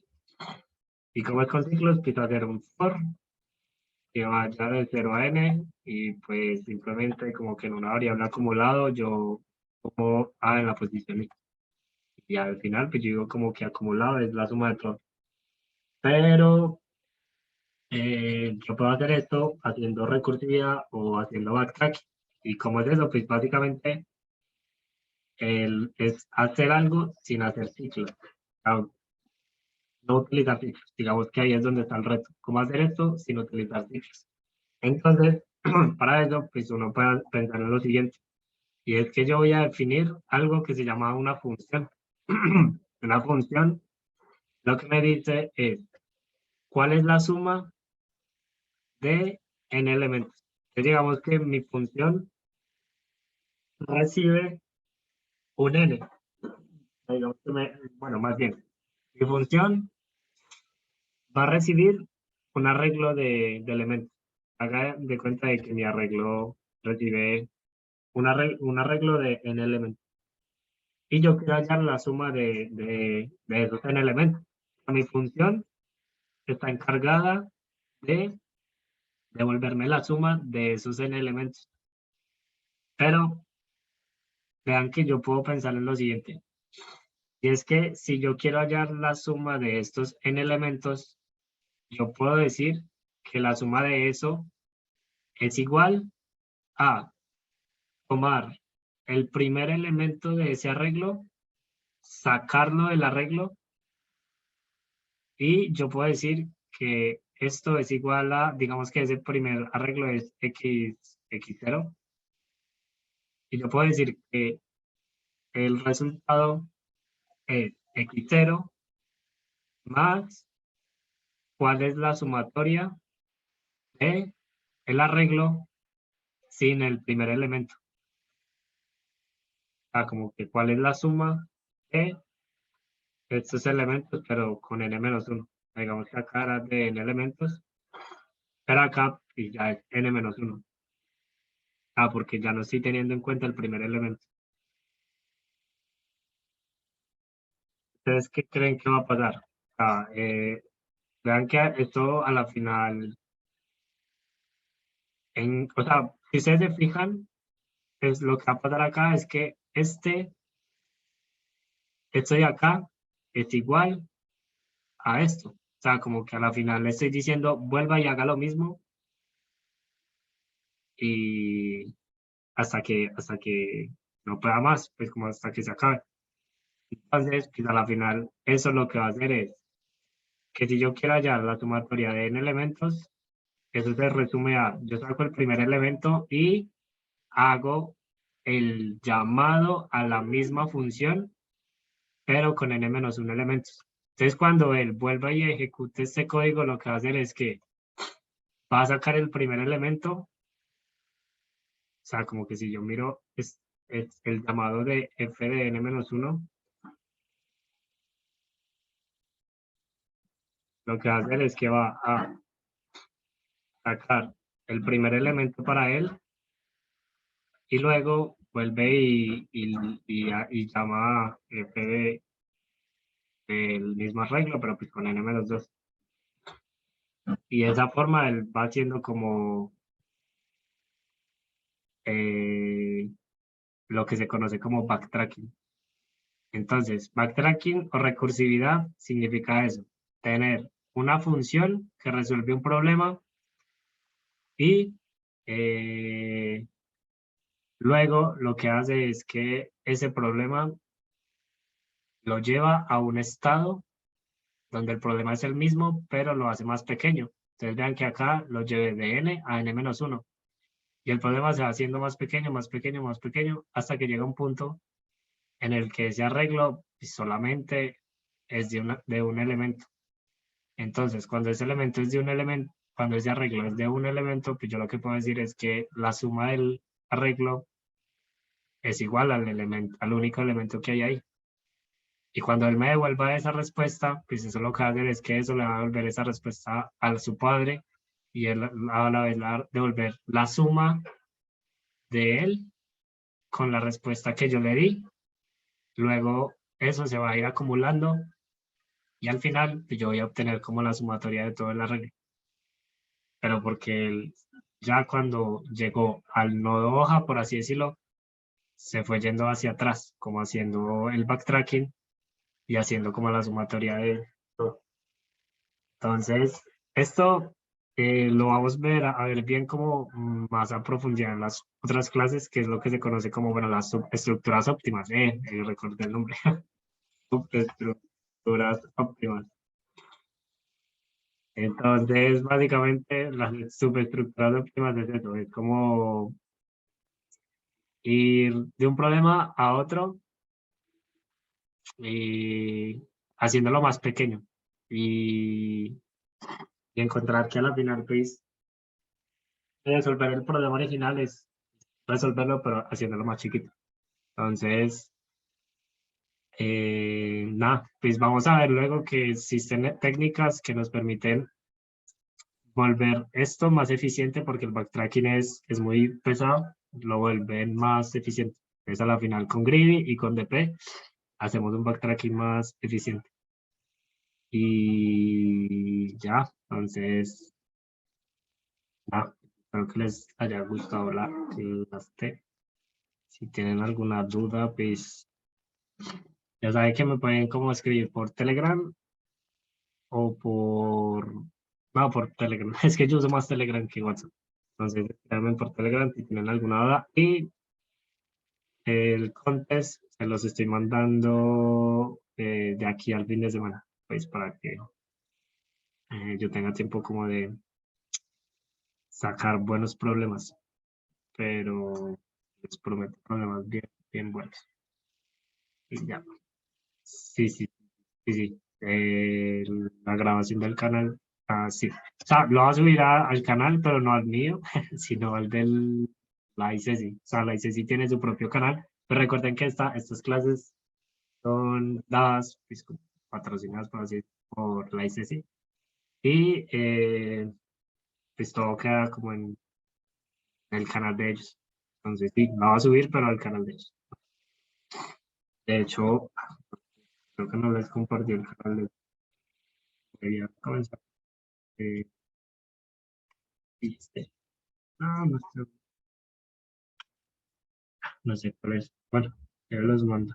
Y como es con ciclos, quito hacer un for que vaya de 0 a n y pues simplemente como que en una variable acumulado yo pongo a en la posición y al final pues yo digo como que acumulado es la suma de todo. Pero yo puedo hacer esto haciendo recursividad o haciendo backtracking. ¿Y cómo es eso? Pues básicamente es hacer algo sin hacer ciclos. No utilizar ciclos. Digamos que ahí es donde está el reto. ¿Cómo hacer esto sin utilizar ciclos? Entonces, para eso, pues uno puede pensar en lo siguiente. Y es que yo voy a definir algo que se llama una función. Una función, lo que me dice es, ¿cuál es la suma de n elementos? Entonces, digamos que mi función recibe un n. Digamos que bueno, más bien, mi función va a recibir un arreglo de elementos. Haga de cuenta de que mi arreglo recibe un arreglo de n elementos. Y yo quiero hallar la suma de esos n elementos. Mi función está encargada de devolverme la suma de esos n elementos. Pero vean que yo puedo pensar en lo siguiente. Y es que si yo quiero hallar la suma de estos n elementos, yo puedo decir que la suma de eso es igual a tomar el primer elemento de ese arreglo, sacarlo del arreglo, y yo puedo decir que esto es igual a, digamos que ese primer arreglo es x0, y yo puedo decir que el resultado es x0 más cuál es la sumatoria de el arreglo sin el primer elemento. Como que cuál es la suma de estos elementos, pero con n-1. Digamos que acá era de n elementos, pero acá y ya es n-1. Porque ya no estoy teniendo en cuenta el primer elemento. ¿Ustedes qué creen que va a pasar? Vean que esto a la final, o sea, si ustedes se fijan, es lo que va a pasar acá es que esto de acá es igual a esto. O sea, como que a la final le estoy diciendo, vuelva y haga lo mismo y hasta que no pueda más, pues como hasta que se acabe. Entonces, pues a la final, eso lo que va a hacer es que si yo quiero hallar la sumatoria de n elementos, eso se resume a, yo saco el primer elemento y hago el llamado a la misma función, pero con n-1 elementos. Entonces, cuando él vuelva y ejecute este código, lo que va a hacer es que va a sacar el primer elemento, o sea, como que si yo miro es el llamado de f de n-1, lo que va a hacer es que va a sacar el primer elemento para él y luego vuelve y llama a f del mismo arreglo, pero pues con n-2. Y de esa forma él va haciendo como lo que se conoce como backtracking. Entonces, backtracking o recursividad significa eso, tener una función que resuelve un problema y luego lo que hace es que ese problema lo lleva a un estado donde el problema es el mismo, pero lo hace más pequeño. Entonces vean que acá lo lleve de n a n-1. Y el problema se va haciendo más pequeño, más pequeño, más pequeño, hasta que llega un punto en el que ese arreglo solamente es de un elemento. Entonces, cuando ese elemento es de un elemento, cuando ese arreglo es de un elemento, pues yo lo que puedo decir es que la suma del arreglo es igual al elemento, al único elemento que hay ahí. Y cuando él me devuelva esa respuesta, pues eso lo que va a hacer es que eso le va a devolver esa respuesta a su padre y él a la vez le va a devolver la suma de él con la respuesta que yo le di. Luego eso se va a ir acumulando y al final pues yo voy a obtener como la sumatoria de todo el arreglo. Pero porque él, ya cuando llegó al nodo hoja, por así decirlo, se fue yendo hacia atrás, como haciendo el backtracking y haciendo como la sumatoria de todo. Entonces, esto lo vamos a ver bien como más a profundidad en las otras clases, que es lo que se conoce como, bueno, las subestructuras óptimas. Recordé el nombre. Subestructuras óptimas. Entonces, básicamente, las subestructuras óptimas es eso, es como ir de un problema a otro y haciéndolo más pequeño y encontrar que a la final, pues, resolver el problema original es resolverlo, pero haciéndolo más chiquito. Entonces, nada, pues vamos a ver luego que existen técnicas que nos permiten volver esto más eficiente porque el backtracking es muy pesado, lo vuelven más eficiente. Entonces, a la final con Greedy y con DP hacemos un backtracking más eficiente. Y ya, entonces, nada, espero que les haya gustado la clase. Si tienen alguna duda, pues ya saben que me pueden como escribir por Telegram o por... No, por Telegram. Es que yo uso más Telegram que WhatsApp. Entonces, escríbanme por Telegram si tienen alguna duda. Y el contest se los estoy mandando de aquí al fin de semana. Pues para que yo tenga tiempo como de sacar buenos problemas. Pero les prometo problemas bien, bien buenos. Y ya. Sí, sí, sí, sí. La grabación del canal, sí. O sea, lo voy a subir al canal, pero no al mío, sino al del la ICESI. O sea, la ICESI tiene su propio canal. Pero recuerden que estas clases son dadas, pues, patrocinadas por así decirlo, por la ICESI. Y pues todo queda como en el canal de ellos. Entonces, sí, la voy a subir, pero al canal de ellos. De hecho, creo que no les compartí el canal de debería comenzar. Este. No, no sé cuál es. Bueno, yo los mando.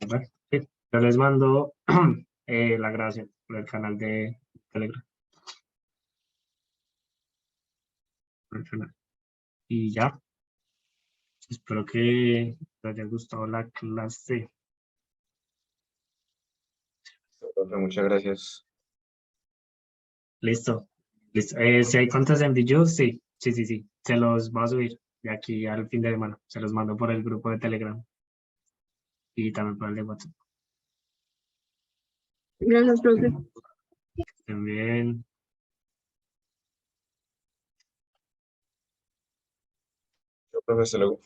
Bueno, sí, yo les mando la grabación por el canal de Telegram. Por el canal. Y ya, espero que les haya gustado la clase. Profe, muchas gracias. Listo. Listo. Si hay cuentas en video, sí. Sí, sí, sí. Se los va a subir de aquí al fin de semana. Se los mando por el grupo de Telegram y también por el de WhatsApp. Gracias, profe. Estén bien. Profe, hasta luego.